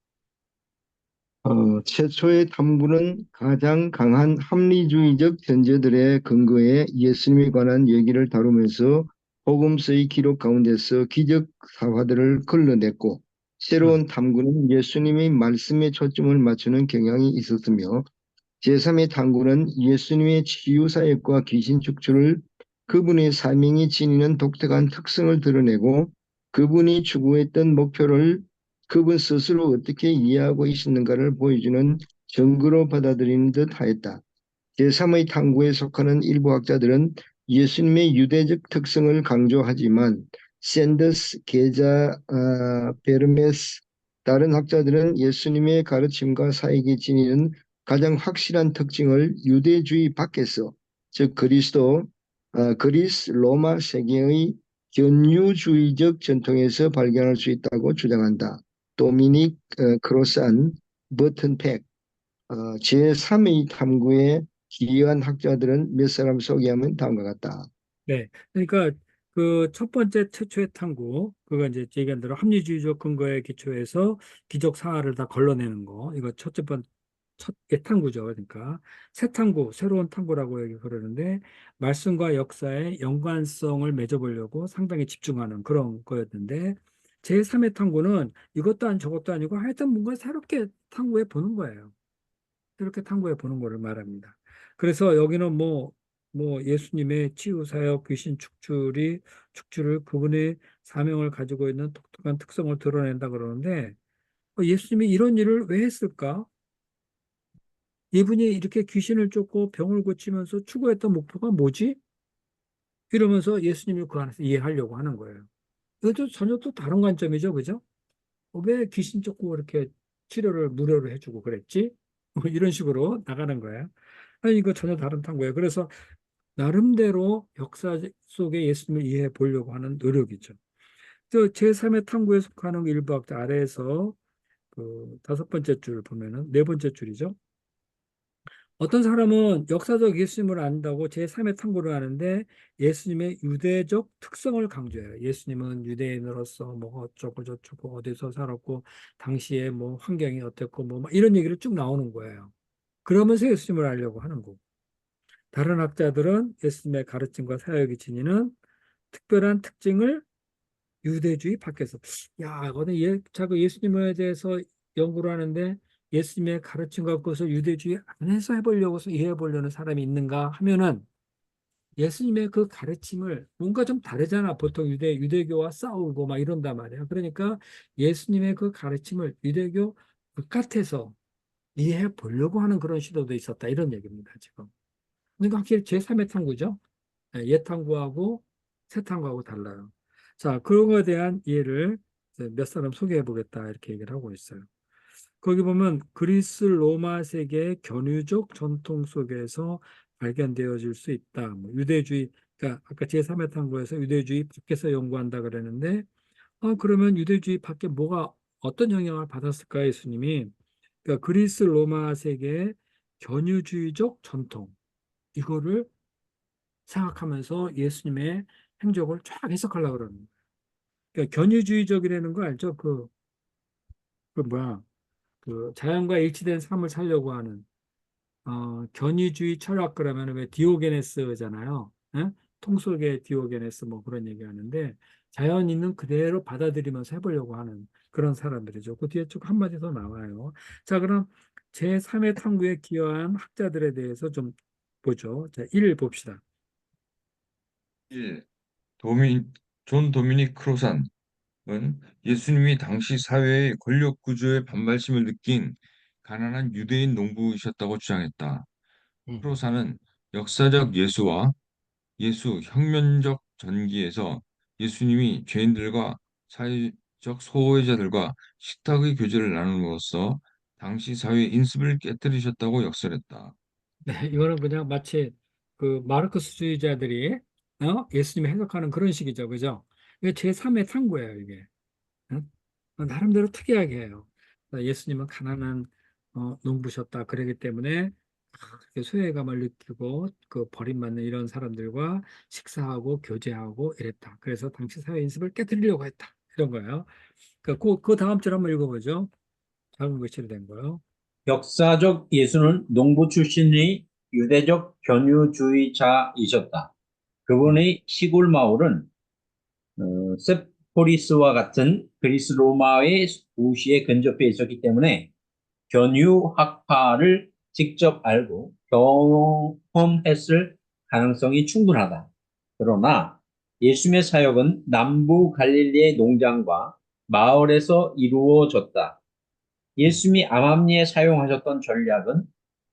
최초의 탐구는 가장 강한 합리주의적 전제들의 근거에 예수님에 관한 얘기를 다루면서 복음서의 기록 가운데서 기적 사화들을 걸러냈고, 새로운 탐구는 예수님의 말씀에 초점을 맞추는 경향이 있었으며, 제3의 탐구는 예수님의 치유 사역과 귀신 축출을 그분의 사명이 지니는 독특한 특성을 드러내고, 그분이 추구했던 목표를 그분 스스로 어떻게 이해하고 있었는가를 보여주는 증거로 받아들이는 듯 하였다. 제3의 탐구에 속하는 일부 학자들은 예수님의 유대적 특성을 강조하지만 샌더스, 게자, 베르메스, 다른 학자들은 예수님의 가르침과 사역이 지니는 가장 확실한 특징을 유대주의 밖에서, 즉 그리스, 로마 세계의 견유주의적 전통에서 발견할 수 있다고 주장한다. 도미닉 크로산, 버튼 팩, 제3의 탐구에 기여한 학자들은 몇 사람 소개하면 다음과 같다. 네. 그러니까 그 첫 번째 최초의 탐구, 그거 이제 얘기한 대로 합리주의적 근거에 기초해서 기적 사화를 다 걸러내는 거. 이거 첫 탐구죠. 그러니까 새 탐구, 새로운 탐구라고 여기 그러는데 말씀과 역사의 연관성을 맺어보려고 상당히 집중하는 그런 거였는데 제3의 탐구는 이것도 아니 저것도 아니고 하여튼 뭔가 새롭게 탐구해 보는 거예요. 이렇게 탐구해 보는 거를 말합니다. 그래서 여기는 뭐 예수님의 치유 사역 귀신 축출을 그분의 사명을 가지고 있는 독특한 특성을 드러낸다 그러는데 예수님이 이런 일을 왜 했을까? 이분이 이렇게 귀신을 쫓고 병을 고치면서 추구했던 목표가 뭐지? 이러면서 예수님을 그 안에서 이해하려고 하는 거예요. 이것도 전혀 또 다른 관점이죠, 그죠? 왜 귀신 쫓고 이렇게 치료를 무료로 해주고 그랬지? 뭐 이런 식으로 나가는 거예요. 아니, 이거 전혀 다른 탐구예요. 그래서 나름대로 역사 속에 예수님을 이해해 보려고 하는 노력이죠. 제3의 탐구에 속하는 일부학자 아래에서 그 다섯 번째 줄 보면은 네 번째 줄이죠. 어떤 사람은 역사적 예수님을 안다고 제3의 탐구를 하는데 예수님의 유대적 특성을 강조해요. 예수님은 유대인으로서 뭐 어쩌고 저쩌고 어디서 살았고 당시에 뭐 환경이 어땠고 뭐 이런 얘기를 쭉 나오는 거예요. 그러면서 예수님을 알려고 하는 거고. 다른 학자들은 예수님의 가르침과 사역이 지니는 특별한 특징을 유대주의 밖에서 오늘 자꾸 예수님에 대해서 연구를 하는데 예수님의 가르침과 그것을 유대주의 안에서 해보려고 해서 이해해 보려는 사람이 있는가 하면은 예수님의 그 가르침을 뭔가 좀 다르잖아. 보통 유대교와 싸우고 막 이런단 말이야. 그러니까 예수님의 그 가르침을 유대교 바깥에서 이해해 보려고 하는 그런 시도도 있었다. 이런 얘기입니다, 지금. 그러니까 확실히 제3의 탐구죠. 옛 탐구하고 새 탐구하고 달라요. 자, 그런 거에 대한 이해를 이제 몇 사람 소개해 보겠다 이렇게 얘기를 하고 있어요. 거기 보면 그리스 로마 세계의 견유적 전통 속에서 발견되어질 수 있다. 뭐 유대주의, 그러니까 아까 제3의 탐구에서 유대주의 밖에서 연구한다 그랬는데, 그러면 유대주의 밖에 뭐가 어떤 영향을 받았을까 예수님이? 그러니까 그리스 로마 세계의 견유주의적 전통 이거를 생각하면서 예수님의 행적을 쫙 해석하려고 그러는 거예요. 그러니까 견유주의적이라는 거 알죠? 그 뭐야? 그 자연과 일치된 삶을 살려고 하는 견유주의 철학 그러면 왜 디오게네스잖아요. 예? 통속의 디오게네스 뭐 그런 얘기하는데 자연 있는 그대로 받아들이면서 해보려고 하는 그런 사람들이죠. 그 뒤에 쭉 한마디 더 나와요. 자, 그럼 제3의 탐구에 기여한 학자들에 대해서 좀 보죠. 자, 1 봅시다. 1. 존 도미닉 크로산은 예수님이 당시 사회의 권력 구조에 반발심을 느낀 가난한 유대인 농부이셨다고 주장했다. 음. 프로사는 역사적 예수와 예수 혁명적 전기에서 예수님이 죄인들과 사회적 소외자들과 식탁의 교제를 나눔으로써 당시 사회 인습을 깨뜨리셨다고 역설했다. 네, 이거는 그냥 마치 그 마르크스주의자들이 예수님 해석하는 그런 식이죠, 그죠? 이게 제3의 탐구예요, 이게. 응? 나름대로 특이하게 해요. 예수님은 가난한 농부셨다. 그러기 때문에 그렇게 소외감을 느끼고 그 버림받는 이런 사람들과 식사하고 교제하고 이랬다. 그래서 당시 사회 인습을 깨뜨리려고 했다. 이런 거예요. 그 다음 줄 한번 읽어보죠. 작은 글씨로 된 거요. 역사적 예수는 농부 출신의 유대적 견유주의자이셨다. 음. 그분의 시골 마을은 세포리스와 같은 그리스 로마의 도시에 근접해 있었기 때문에 견유학파를 직접 알고 경험했을 가능성이 충분하다. 그러나 예수님의 사역은 남부 갈릴리의 농장과 마을에서 이루어졌다. 음. 예수님이 암암리에 사용하셨던 전략은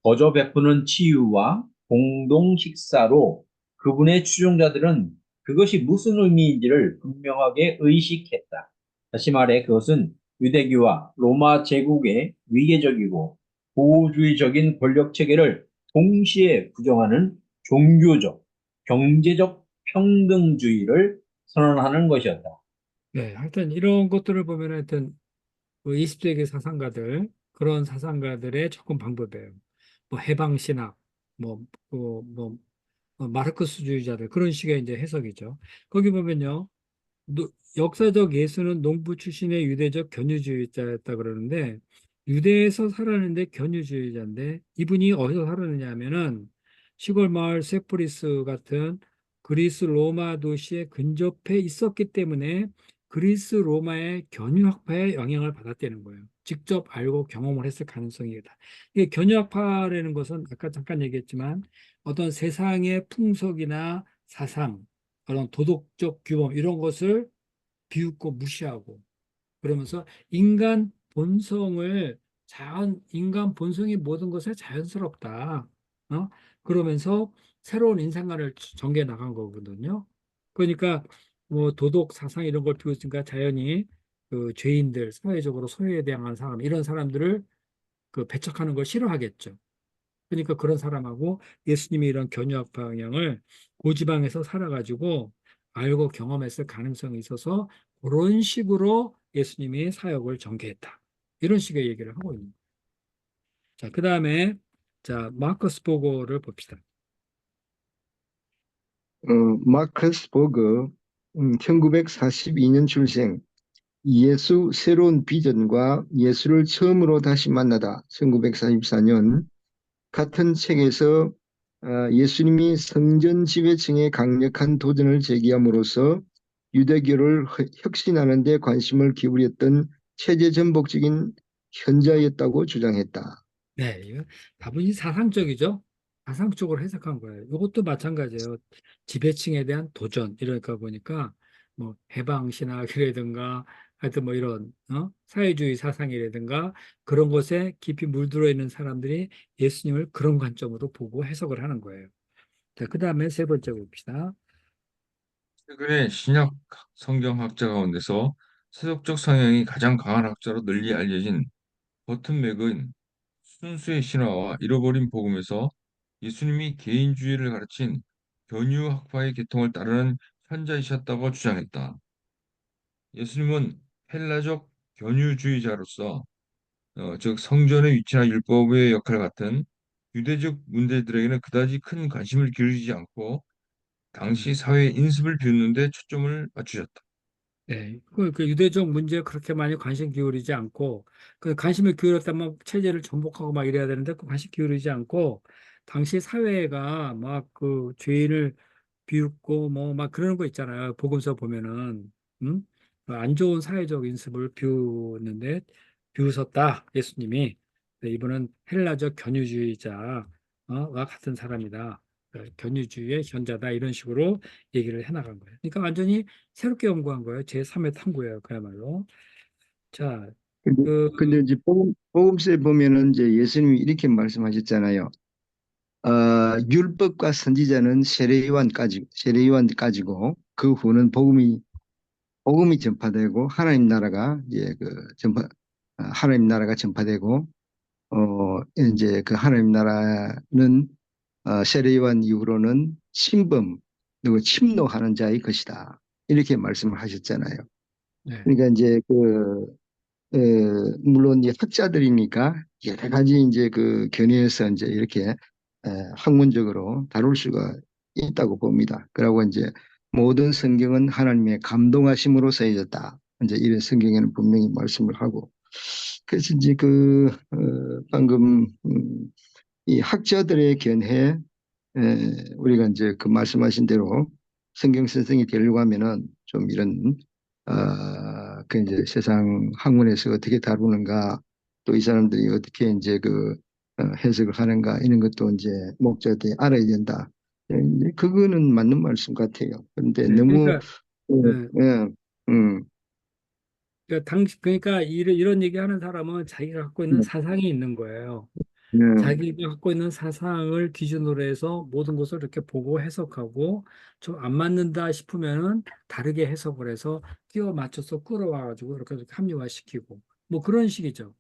거저 베푸는 치유와 공동 식사로 그분의 추종자들은 그것이 무슨 의미인지를 분명하게 의식했다. 다시 말해 그것은 유대교와 로마 제국의 위계적이고 보호주의적인 권력 체계를 동시에 부정하는 종교적, 경제적 평등주의를 선언하는 것이었다. 네, 하여튼 이런 것들을 보면 하여튼 그 20세기 사상가들 그런 사상가들의 접근 방법이에요. 뭐 해방신학, 뭐, 뭐 마르크스주의자들 그런 식의 이제 해석이죠. 거기 보면요, 역사적 예수는 농부 출신의 유대적 견유주의자였다 그러는데 유대에서 살았는데 견유주의자인데 이분이 어디서 살았느냐 하면은 시골 마을 세포리스 같은 그리스 로마 도시에 근접해 있었기 때문에 그리스 로마의 견유학파의 영향을 받았다는 거예요. 직접 알고 경험을 했을 가능성이 있다. 이게 견유학파라는 것은 아까 잠깐 얘기했지만 어떤 세상의 풍속이나 사상, 그런 도덕적 규범 이런 것을 비웃고 무시하고 그러면서 인간 본성이 모든 것에 자연스럽다. 그러면서 새로운 인생관을 전개해 나간 거거든요. 그러니까 뭐 도덕 사상 이런 걸 비웃으니까 자연히 그 죄인들, 사회적으로 소외당한 사람 이런 사람들을 그 배척하는 걸 싫어하겠죠. 그러니까 그런 사람하고 예수님이 이런 견유학 방향을 고지방에서 살아가지고 알고 경험했을 가능성이 있어서 그런 식으로 예수님이 사역을 전개했다. 이런 식의 얘기를 하고 있는 거예요. 자, 그 다음에 자, 마커스 보고를 봅시다. 마커스 보거 1942년 출생 예수 새로운 비전과 예수를 처음으로 다시 만나다 1944년 같은 책에서 예수님이 성전 지배층에 강력한 도전을 제기함으로써 유대교를 혁신하는 데 관심을 기울였던 체제 전복적인 현자였다고 주장했다. 네, 이거 다분히 사상적이죠. 사상적으로 해석한 거예요. 이것도 마찬가지예요. 지배층에 대한 도전 이러니까 보니까 뭐 해방신학이라든가 하여튼 뭐 이런 사회주의 사상이라든가 그런 것에 깊이 물들어 있는 사람들이 예수님을 그런 관점으로 보고 해석을 하는 거예요. 자, 그 다음에 세 번째 봅시다. 최근에 신약 성경학자 가운데서 세속적 성향이 가장 강한 학자로 널리 알려진 버튼 맥은 순수의 신화와 잃어버린 복음에서 예수님이 개인주의를 가르친 견유학파의 계통을 따르는 현자이셨다고 주장했다. 예수님은 헬라적 견유주의자로서 즉 성전의 위치나 율법의 역할 같은 유대적 문제들에게는 그다지 큰 관심을 기울이지 않고 당시 음. 사회 인습을 비웃는 데 초점을 맞추셨다. 네, 그 유대적 문제에 그렇게 많이 관심 기울이지 않고 그 관심을 기울였다면 체제를 전복하고 막 이래야 되는데 그 관심 기울이지 않고 당시 사회가 막 그 죄인을 비웃고 뭐 막 그러는 거 있잖아요. 복음서 보면은 그안 좋은 사회적 인습을 비웃는데 비웃었다 예수님이. 네, 이분은 헬라적 견유주의자와 같은 사람이다. 견유주의의 현자다 이런 식으로 얘기를 해나간 거예요. 그러니까 완전히 새롭게 연구한 거예요. 제3의 탐구예요. 그야말로. 자, 근데 이제 복음서에 보면은 이제 예수님이 이렇게 말씀하셨잖아요. 율법과 선지자는 세례요한까지고 그 후는 복음이 전파되고 하나님 나라가 전파되고 이제 그 하나님 나라는 세례요한 이후로는 그리고 침노하는 자의 것이다. 이렇게 말씀을 하셨잖아요. 네. 그러니까 이제 어, 물론 이제 학자들이니까 여러 가지 이제 그 견해에서 이제 이렇게 학문적으로 다룰 수가 있다고 봅니다. 그리고 이제 모든 성경은 하나님의 감동하심으로 쓰여졌다. 이제 이런 성경에는 분명히 말씀을 하고 그래서 이제 방금 이 학자들의 견해 우리가 이제 그 말씀하신 대로 성경 선생이 되려고 하면은 좀 이런 그 이제 세상 학문에서 어떻게 다루는가 또 이 사람들이 어떻게 이제 해석을 하는가 이런 것도 이제 목자들이 알아야 된다. 이제 그거는 맞는 말씀 같아요. 그런데 네, 너무 그러니까 네, 예, 음, 그러니까 이런 얘기하는 사람은 자기가 갖고 있는 사상이 있는 거예요. 예, 자기가 갖고 있는 사상을 기준으로 해서 모든 것을 이렇게 보고 해석하고 좀 안 맞는다 싶으면은 다르게 해석을 해서 끼워 맞춰서 끌어와가지고 이렇게 합리화시키고 뭐 그런 식이죠.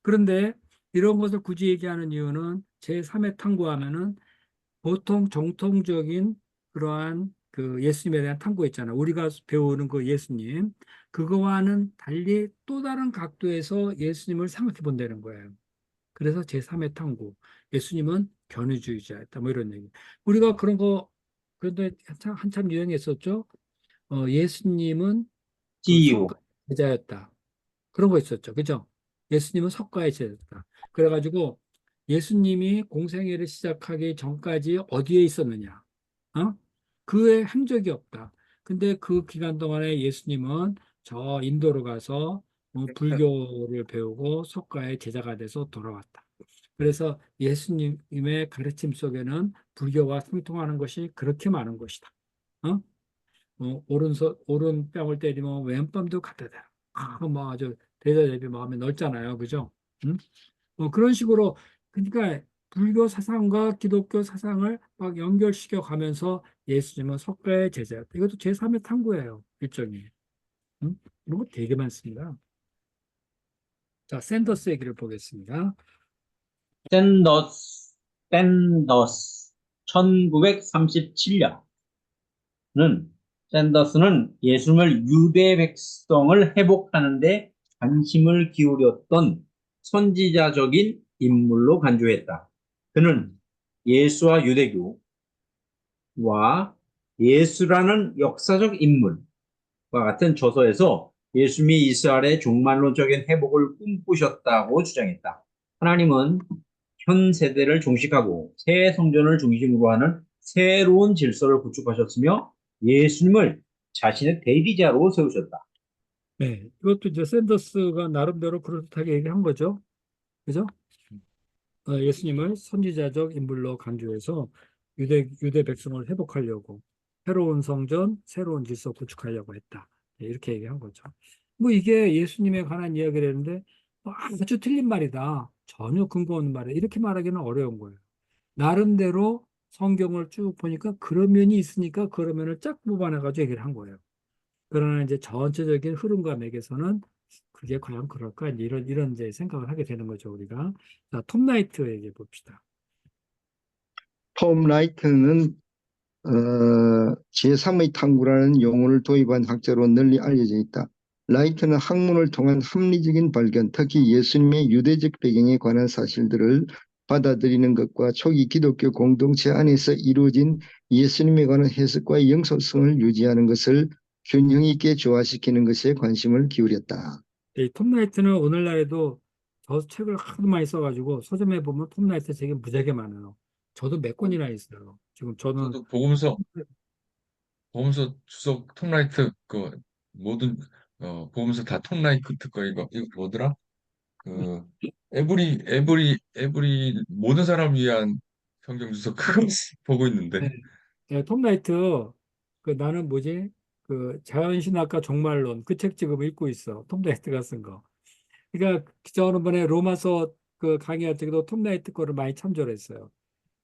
그런데 이런 것을 굳이 얘기하는 이유는 제3의 탐구하면은 보통 정통적인 그러한 그 예수님에 대한 탐구 있잖아요. 우리가 배우는 그 예수님 그거와는 달리 또 다른 각도에서 예수님을 생각해 본다는 거예요. 그래서 제3의 탐구. 예수님은 견우주의자였다. 뭐 이런 얘기. 우리가 그런 거, 그런데 한참 유행했었죠. 예수님은 그 CU. 석가 제자였다. 그런 거 있었죠. 그죠? 예수님은 석가의 제자였다. 그래가지고 예수님이 공생애를 시작하기 전까지 어디에 있었느냐? 어? 그의 행적이 없다. 근데 그 기간 동안에 예수님은 저 인도로 가서 불교를 배우고 석가의 제자가 돼서 돌아왔다. 그래서 예수님의 가르침 속에는 불교와 상통하는 것이 그렇게 많은 것이다. 어? 오른 뺨을 때리면 왼뺨도 갖다 대라. 뭐 아주 대자대비 마음이 넓잖아요. 그죠? 응? 그런 식으로 그러니까 불교 사상과 기독교 사상을 막 연결시켜 가면서 예수님은 석가의 제자였다. 이것도 제3의 탐구예요. 일종의. 응? 이런 거 되게 많습니다. 자, 샌더스 얘기를 보겠습니다. 샌더스 1937년은 샌더스는 예수님을 유대 백성을 회복하는 데 관심을 기울였던 선지자적인 인물로 간주했다. 그는 예수와 유대교와 예수라는 역사적 인물과 같은 저서에서 예수님이 이스라엘의 종말론적인 회복을 꿈꾸셨다고 주장했다. 하나님은 현 세대를 종식하고 새 성전을 중심으로 하는 새로운 질서를 구축하셨으며 예수님을 자신의 대리자로 세우셨다. 네, 이것도 이제 샌더스가 나름대로 그럴듯하게 얘기한 거죠. 그죠? 예수님을 선지자적 인물로 간주해서 유대 백성을 회복하려고 새로운 성전, 새로운 질서 구축하려고 했다. 네, 이렇게 얘기한 거죠. 뭐 이게 예수님에 관한 이야기를 했는데 아주 틀린 말이다. 전혀 근거 없는 말이다. 이렇게 말하기는 어려운 거예요. 나름대로 성경을 쭉 보니까 그런 면이 있으니까 그런 면을 쫙 뽑아내가지고 얘기를 한 거예요. 그러나 이제 전체적인 흐름과 맥에서는 그게 과연 그럴까? 이런 이제 생각을 하게 되는 거죠, 우리가. 자, 톰 나이트 얘기해 봅시다. 톰 라이트는 제3의 탐구라는 용어를 도입한 학자로 널리 알려져 있다. 라이트는 학문을 통한 합리적인 발견, 특히 예수님의 유대적 배경에 관한 사실들을 받아들이는 것과 초기 기독교 공동체 안에서 이루어진 예수님에 관한 해석과 영속성을 유지하는 것을 균형 있게 조화시키는 것에 관심을 기울였다. 톰 나이트는 오늘날에도 저 책을 하도 많이 써가지고 서점에 보면 톰 나이트 책이 무지하게 많아요. 저도 몇 권이나 있어요. 지금 저는 저도 보험서 주석 톰라이트 그 모든 보험서 다 톰라이트 거 이거 뭐더라? 그 에브리 모든 사람 위한 성경 주석 그거 보고 있는데 네. 네, 톰 나이트 그 나는 뭐지? 그 자연신학과 종말론 그 책 지금 읽고 있어. 톰 나이트가 쓴 거. 그러니까 저번에 로마서 그 강의할 때도 톰 라이트 거를 많이 참조를 했어요.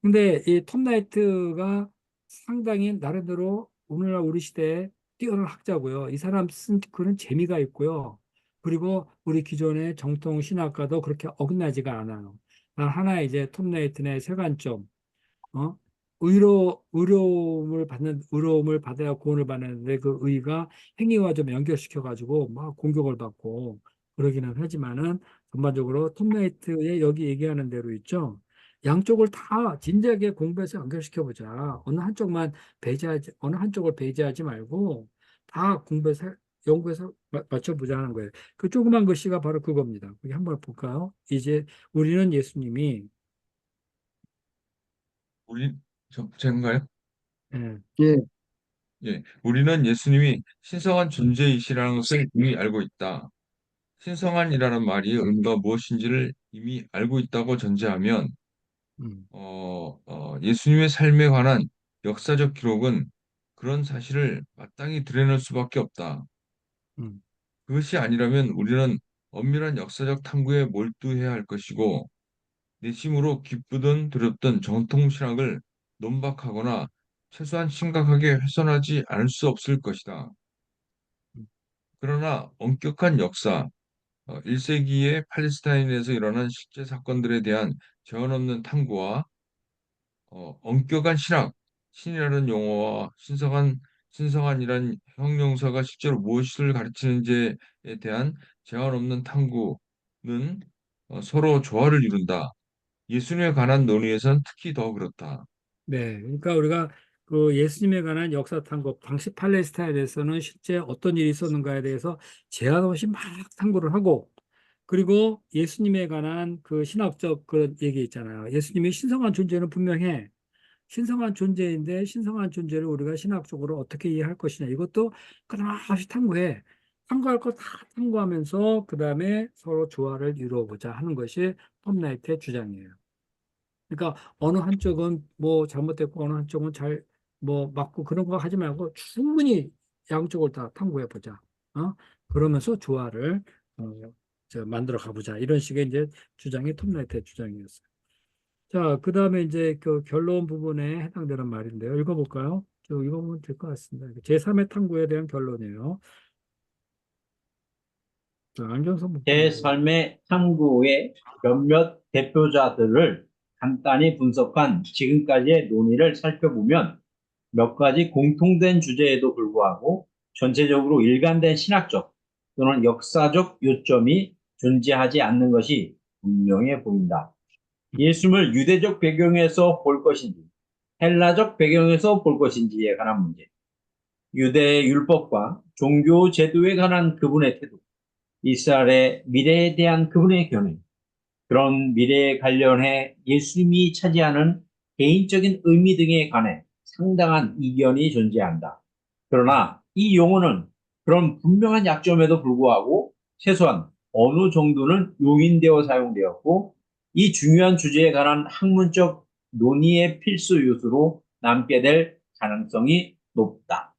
근데 이 톰 라이트가 상당히 나름대로 오늘날 우리 시대에 뛰어난 학자고요. 이 사람 쓴 글은 재미가 있고요. 그리고 우리 기존의 정통 신학과도 그렇게 어긋나지가 않아요. 단 하나 이제 톰 라이트의 세관점, 어? 의로움을 받아야 구원을 받는데 그 의가 행위와 좀 연결시켜 가지고 막 공격을 받고 그러기는 하지만은 전반적으로 톰라이트의 여기 얘기하는 대로 있죠. 양쪽을 다 진지하게 공부해서 연결시켜 보자. 어느 한쪽을 배제하지 말고 다 공부해서 연구해서 맞춰보자 하는 거예요. 그 조그만 글씨가 바로 그겁니다. 여기 한번 볼까요? 이제 우리는 예수님이 우리 제가요? 예, 예, 예, 우리는 예수님이 신성한 존재이시라는 것을 이미 알고 있다. 신성한이라는 말이 의미가 무엇인지를 이미 알고 있다고 전제하면 음, 예수님의 삶에 관한 역사적 기록은 그런 사실을 마땅히 드러낼 수밖에 없다. 음. 그것이 아니라면 우리는 엄밀한 역사적 탐구에 몰두해야 할 것이고 내심으로 기쁘든 두렵든 정통신학을 논박하거나 최소한 심각하게 훼손하지 않을 수 없을 것이다. 그러나 엄격한 역사, 1세기의 팔레스타인에서 일어난 실제 사건들에 대한 제한 없는 탐구와 엄격한 신학, 신이라는 용어와 신성한이란 형용사가 실제로 무엇을 가르치는지에 대한 제한 없는 탐구는 서로 조화를 이룬다. 예수님에 관한 논의에선 특히 더 그렇다. 네, 그러니까 우리가 그 예수님에 관한 역사 탐구, 당시 팔레스타인에서는 실제 어떤 일이 있었는가에 대해서 제한 없이 막 탐구를 하고, 그리고 예수님에 관한 그 신학적 그런 얘기 있잖아요. 예수님이 신성한 존재는 분명해. 신성한 존재인데 신성한 존재를 우리가 신학적으로 어떻게 이해할 것이냐. 이것도 끊임없이 탐구해. 탐구할 거 다 탐구하면서 그 다음에 서로 조화를 이루어 보자 하는 것이 톰 라이트의 주장이에요. 그러니까 어느 한쪽은 뭐 잘못됐고 어느 한쪽은 잘 뭐 맞고 그런 거 하지 말고 충분히 양쪽을 다 탐구해 보자. 그러면서 조화를 만들어 가보자. 이런 식의 이제 주장이 톰라이트의 주장이었어요. 자, 그 다음에 이제 그 결론 부분에 해당되는 말인데요. 읽어볼까요? 읽어보면 될 것 같습니다. 제3의 탐구에 대한 결론이에요. 자, 안경선 제 목사님. 삶의 탐구의 몇몇 대표자들을 간단히 분석한 지금까지의 논의를 살펴보면 몇 가지 공통된 주제에도 불구하고 전체적으로 일관된 신학적 또는 역사적 요점이 존재하지 않는 것이 분명해 보인다. 예수님을 유대적 배경에서 볼 것인지 헬라적 배경에서 볼 것인지에 관한 문제, 유대의 율법과 종교 제도에 관한 그분의 태도, 이스라엘의 미래에 대한 그분의 견해, 그런 미래에 관련해 예수님이 차지하는 개인적인 의미 등에 관해 상당한 이견이 존재한다. 그러나 이 용어는 그런 분명한 약점에도 불구하고 최소한 어느 정도는 용인되어 사용되었고 이 중요한 주제에 관한 학문적 논의의 필수 요소로 남게 될 가능성이 높다.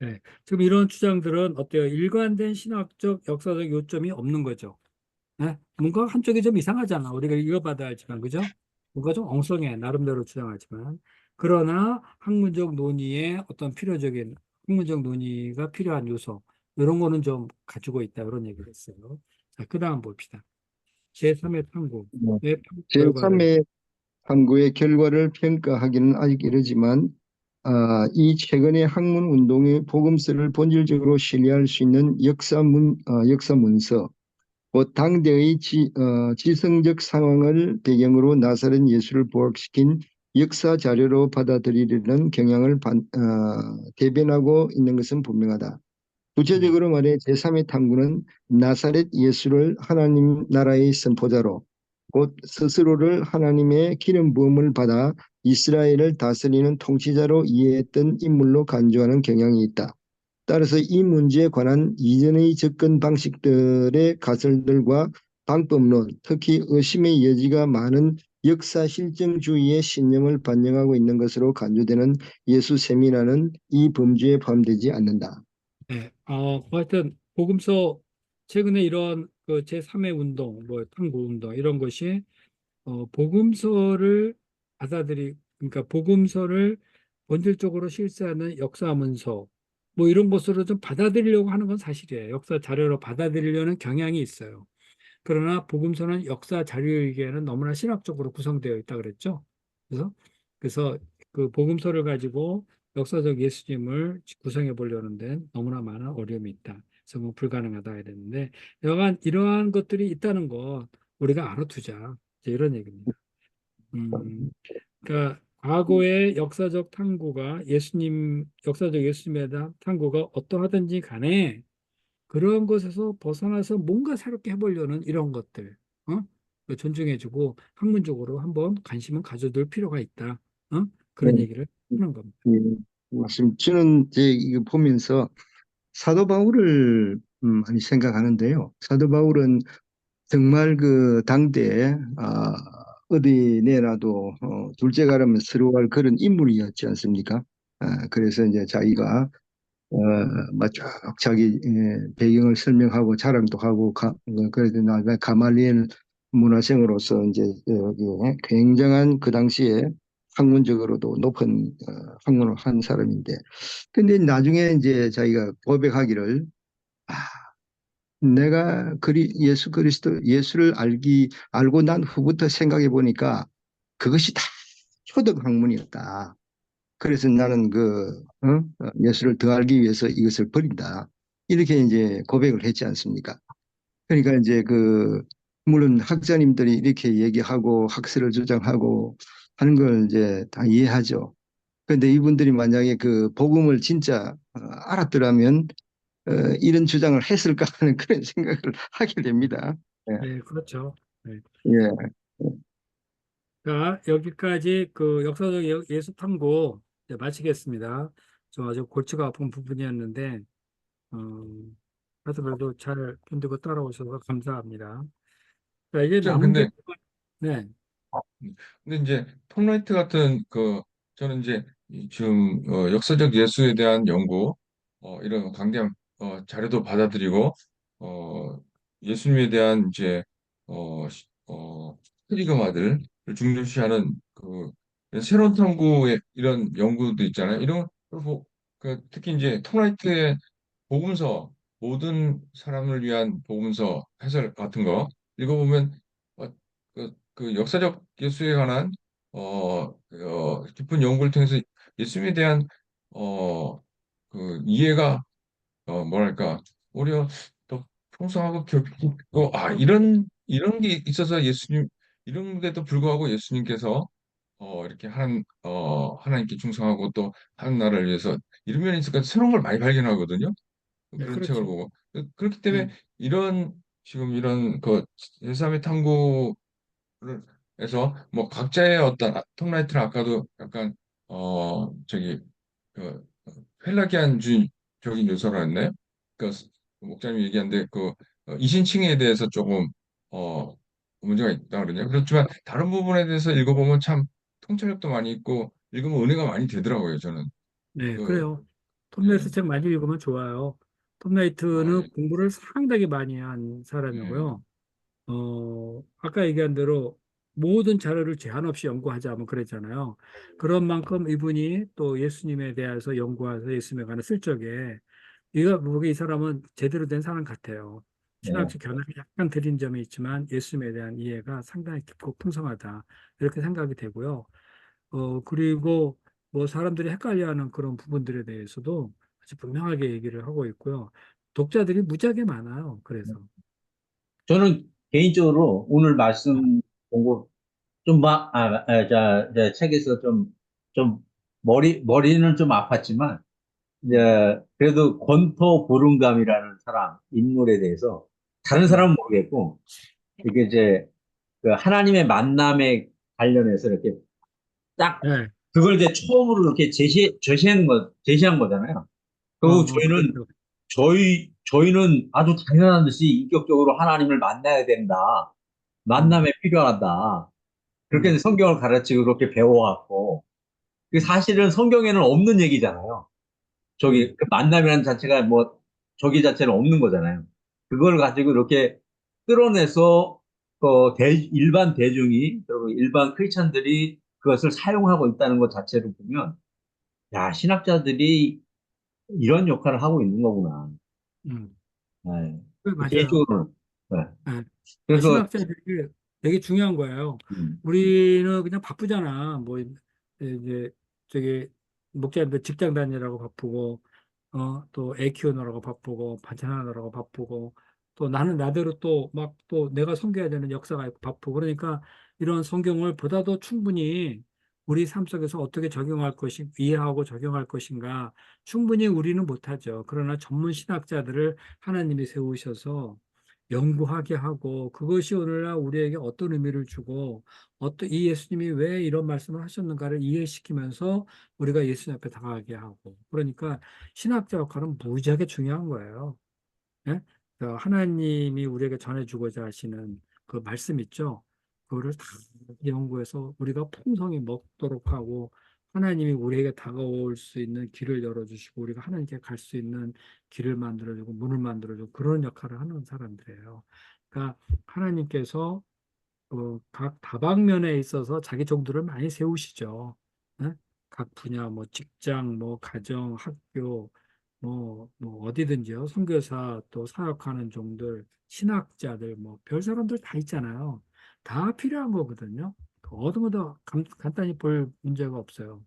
네. 지금 이런 주장들은 어때요? 일관된 신학적, 역사적 요점이 없는 거죠. 네? 뭔가 한쪽이 좀 이상하잖아. 우리가 이어받아야 알지만, 그죠? 뭔가 좀 엉성해. 나름대로 주장하지만. 그러나 학문적 논의에 어떤 학문적 논의가 필요한 요소, 이런 거는 좀 가지고 있다. 그런 얘기를 했어요. 자, 그 다음 봅시다. 제3의 탐구. 뭐, 의 탐구 결과를. 제3의 탐구의 결과를 평가하기는 아직 이르지만 이 최근의 학문 운동의 복음서를 본질적으로 신뢰할 수 있는 역사 문서, 곧 당대의 지성적 상황을 배경으로 나사렛 예수를 부각시킨 역사 자료로 받아들이려는 경향을 대변하고 있는 것은 분명하다. 구체적으로 말해 제3의 탐구는 나사렛 예수를 하나님 나라의 선포자로 곧 스스로를 하나님의 기름 부음을 받아 이스라엘을 다스리는 통치자로 이해했던 인물로 간주하는 경향이 있다. 따라서 이 문제에 관한 이전의 접근 방식들의 가설들과 방법론, 특히 의심의 여지가 많은 역사 실증주의의 신념을 반영하고 있는 것으로 간주되는 예수 세미나는 이 범주에 포함되지 않는다. 네. 하여튼, 복음서 최근에 이런 그 제3의 운동, 뭐 탐구 운동 이런 것이 복음서를 그러니까 복음서를 본질적으로 실세하는 역사 문서 뭐 이런 것으로 좀 받아들이려고 하는 건 사실이에요. 역사 자료로 받아들이려는 경향이 있어요. 그러나 복음서는 역사 자료이기에는 너무나 신학적으로 구성되어 있다 그랬죠. 그래서 그 복음서를 가지고 역사적 예수님을 구성해 보려는 데는 너무나 많은 어려움이 있다. 그래서 뭐 불가능하다 해야 되는데 여간 이러한 것들이 있다는 거 우리가 알아두자. 이제 이런 얘기입니다. 음, 그러니까 과거의 역사적 탐구가 역사적 예수님에 대한 탐구가 어떠하든지 간에 그런 것에서 벗어나서 뭔가 새롭게 해보려는 이런 것들, 존중해주고 학문적으로 한번 관심을 가져둘 필요가 있다. 네. 그런 얘기를 하는 겁니다. 예, 맞습니다. 저는 이제 이거 보면서 사도 바울을 많이 생각하는데요. 사도 바울은 정말 그 당대에 어디 내놔도 둘째 가라면 서러워할 그런 인물이었지 않습니까? 그래서 이제 자기가 막쭉 자기 배경을 설명하고 자랑도 하고 그래도 나중에 가말리엘 문화생으로서 이제 여기 굉장한 그 당시에 학문적으로도 높은 학문을 한 사람인데 근데 나중에 이제 자기가 고백하기를 아, 내가 예수 그리스도 예수를 알고 난 후부터 생각해 보니까 그것이 다 초등 학문이었다. 그래서 나는 예수를 더 알기 위해서 이것을 버린다. 이렇게 이제 고백을 했지 않습니까? 그러니까 이제 물론 학자님들이 이렇게 얘기하고 학설을 주장하고 하는 걸 이제 다 이해하죠. 그런데 이분들이 만약에 그 복음을 진짜 알았더라면 이런 주장을 했을까 하는 그런 생각을 하게 됩니다. 예, 네, 그렇죠. 네. 예. 자, 여기까지 그 역사적 예수 탐구 이제 마치겠습니다. 좀 아주 골치가 아픈 부분이었는데, 하여튼 그래도 잘 견디고 따라오셔서 감사합니다. 자, 이제 자, 남은 게, 근데 네, 근데 이제 톰라이트 같은 저는 이제 지금 역사적 예수에 대한 연구 이런 강대한 자료도 받아들이고 어, 예수님에 대한 이제 스리그마들을 중요시하는 새로운 탐구의 이런 연구도 있잖아요. 이런 특히 이제 톰라이트의 복음서 모든 사람을 위한 복음서 해설 같은 거 읽어보면 어, 그 역사적 예수에 관한 깊은 연구를 통해서 예수님에 대한 어, 이해가 뭐랄까 오히려 더 풍성하고 깊고 이런 게 있어서 예수님 이런데도 불구하고 예수님께서 이렇게 하나님께 충성하고 또 하는 나라를 위해서 이런 면이 있으니까 새로운 걸 많이 발견하거든요. 네, 그런 책을 그렇죠. 보고 그렇기 네, 때문에 지금 이런 제3의 탐구 그래서 뭐 각자의 어떤 톰라이트는 아까도 약간 저기 그 펠라기안주의적인 요소를 했네. 그 목사님이 얘기한데 이신칭에 대해서 조금 어 문제가 있다 그러냐. 그렇지만 다른 부분에 대해서 읽어보면 참 통찰력도 많이 있고 읽으면 은혜가 많이 되더라고요. 저는 네, 그 그래요. 톰레이트 예. 책 많이 읽으면 좋아요. 아, 톰레이트는 예. 공부를 상당히 많이 한 예. 사람이고요. 아까 얘기한 대로 모든 자료를 제한 없이 연구하자 뭐 그랬잖아요. 그런 만큼 이분이 또 예수님에 대해서 연구해서 예수님에 관한 슬적에 이가 보기에 이 사람은 제대로 된 사람 같아요. 네. 신학적 견해가 약간 들린 점이 있지만 예수님에 대한 이해가 상당히 깊고 풍성하다. 이렇게 생각이 되고요. 그리고 뭐 사람들이 헷갈려하는 그런 부분들에 대해서도 아주 분명하게 얘기를 하고 있고요. 독자들이 무지하게 많아요. 그래서. 저는 개인적으로 오늘 말씀 보고 좀 책에서 좀 머리는 좀 아팠지만, 음, 그래도 권토 보름감이라는 인물에 대해서 다른 음. 사람은 모르겠고, 이게 이제 그 하나님의 만남에 관련해서 이렇게 딱 네. 그걸 이제 처음으로 이렇게 제시한 거잖아요. 그리고 그렇죠. 저희는 아주 당연한 듯이 인격적으로 하나님을 만나야 된다. 음, 만남에 필요하다. 그렇게 음. 성경을 가르치고 그렇게 배워왔고, 그 사실은 성경에는 없는 얘기잖아요. 음. 그 만남이라는 자체가 뭐, 저기 자체는 없는 거잖아요. 그걸 가지고 이렇게 끌어내서 일반 대중이 그리고 일반 크리스천들이 그것을 사용하고 있다는 것 자체를 보면 야, 신학자들이 이런 역할을 하고 있는 거구나. 음, 네. 맞아요. 개인적으로는. 네. 예. 그래서 신학자들이 되게 중요한 거예요. 음, 우리는 그냥 바쁘잖아. 뭐 이제 저기 목자님들 직장 다니느라고 바쁘고, 또 애 키우느라고 바쁘고, 반찬하느라고 바쁘고, 또 나는 나대로 또 막 또 내가 섬겨야 되는 역사가 있고 바쁘고, 그러니까 이런 성경을 보다도 충분히 우리 삶 속에서 어떻게 적용할 것이 이해하고 적용할 것인가 충분히 우리는 못하죠. 그러나 전문 신학자들을 하나님이 세우셔서 연구하게 하고, 그것이 오늘날 우리에게 어떤 의미를 주고 어떤 이 예수님이 왜 이런 말씀을 하셨는가를 이해시키면서 우리가 예수님 앞에 다가가게 하고, 그러니까 신학자 역할은 무지하게 중요한 거예요. 예? 하나님이 우리에게 전해주고자 하시는 그 말씀 있죠. 그거를 다 연구해서 우리가 풍성히 먹도록 하고, 하나님이 우리에게 다가올 수 있는 길을 열어주시고, 우리가 하나님께 갈 수 있는 길을 만들어주고 문을 만들어주고, 그런 역할을 하는 사람들이에요. 그러니까 하나님께서 각 다방면에 있어서 자기 종들을 많이 세우시죠. 예? 각 분야, 뭐 직장, 뭐 가정, 학교, 뭐 어디든지요. 선교사, 또 사역하는 종들, 신학자들, 뭐 별 사람들 다 있잖아요. 다 필요한 거거든요. 어느 것도 간단히 볼 문제가 없어요.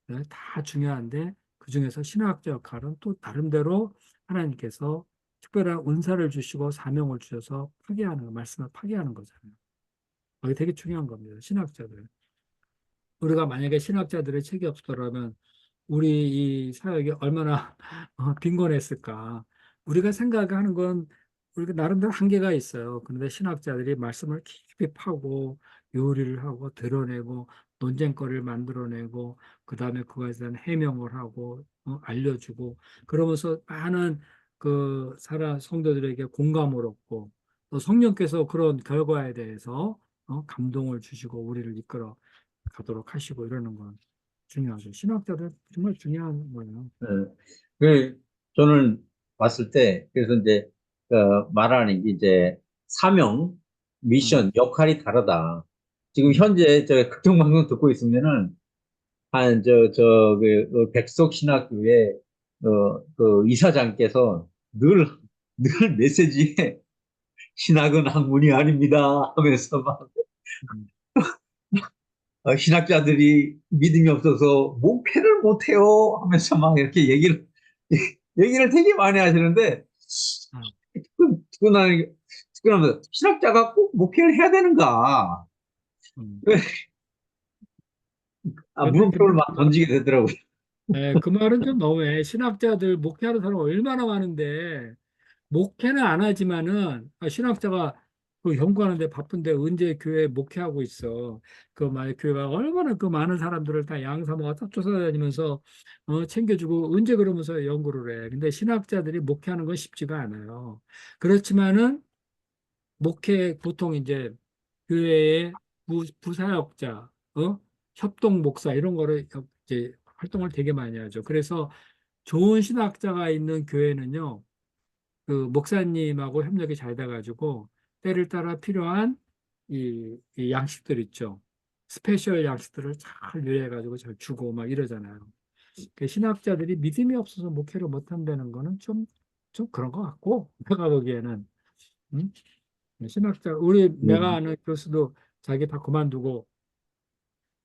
네, 다 중요한데 그 중에서 신학자 역할은 또 나름대로 하나님께서 특별한 은사를 주시고 사명을 주셔서 파괴하는 말씀을 파괴하는 거잖아요. 그게 되게 중요한 겁니다. 신학자들. 우리가 만약에 신학자들의 책이 없더라면 우리 이 사역이 얼마나 빈곤했을까. 우리가 생각하는 건 우리가 나름대로 한계가 있어요. 그런데 신학자들이 말씀을 깊이 파고 요리를 하고 드러내고 논쟁거리를 만들어내고, 그다음에 그것에 대한 해명을 하고 알려주고, 그러면서 많은 그 성도들에게 공감을 얻고, 또 성령께서 그런 결과에 대해서 감동을 주시고 우리를 이끌어 가도록 하시고, 이러는 건 중요하죠. 신학자들 정말 중요한 거예요. 네. 저는 봤을 때 그래서 이제 말하는 게 이제 사명, 음, 미션, 역할이 다르다. 지금 음, 현재 저 극동방송 듣고 있으면은 한 백석 신학교의 그 이사장께서 늘 메시지에 신학은 학문이 아닙니다 하면서 막 음. 신학자들이 믿음이 없어서 목회를 못해요 하면서 막 이렇게 얘기를 되게 많이 하시는데 아, 듣고 나면 신학자가 꼭 목회를 해야 되는가? 음. 그런데 물음표를 막 던지게 되더라고요. 그 말은 좀 너무해. 신학자들 목회하는 사람 얼마나 많은데 목회는 안 하지만은 신학자가 그 연구하는데 바쁜데 언제 교회 목회하고 있어. 그 만약 교회가 얼마나 그 많은 사람들을 다 양사모아 다 쫓아다니면서 챙겨주고 언제 그러면서 연구를 해. 근데 신학자들이 목회하는 건 쉽지가 않아요. 그렇지만은 목회 보통 이제 교회의 부사역자, 협동 목사 이런 거를 이제 활동을 되게 많이 하죠. 그래서 좋은 신학자가 있는 교회는요, 그 목사님하고 협력이 잘 돼가지고 때를 따라 필요한 이 양식들 있죠. 스페셜 양식들을 잘 요리해가지고 잘 주고 막 이러잖아요. 그 신학자들이 믿음이 없어서 목회를 못 한다는 거는 좀 그런 것 같고, 내가 보기에는. 음? 내가 음. 아는 교수도 자기 다 그만두고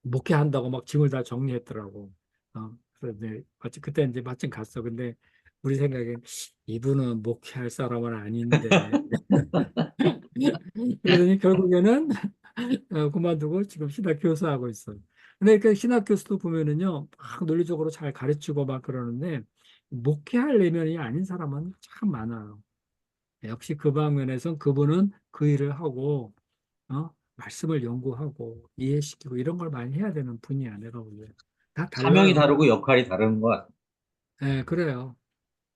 목회한다고 막 짐을 다 정리했더라고. 그래서 그때 이제 마침 갔어. 근데 우리 생각엔 이분은 목회할 사람은 아닌데. 그러더니 결국에는 그만두고 지금 신학 교수하고 있어요. 근데 그 신학 교수도 보면은요, 막 논리적으로 잘 가르치고 막 그러는데 목회할 내면이 아닌 사람은 참 많아요. 역시 그 방면에서 그분은 그 일을 하고 말씀을 연구하고 이해시키고 이런 걸 많이 해야 되는 분이야, 내가 보기에. 다 사명이 달라요. 다르고 역할이 다른 것 같아요. 네, 그래요.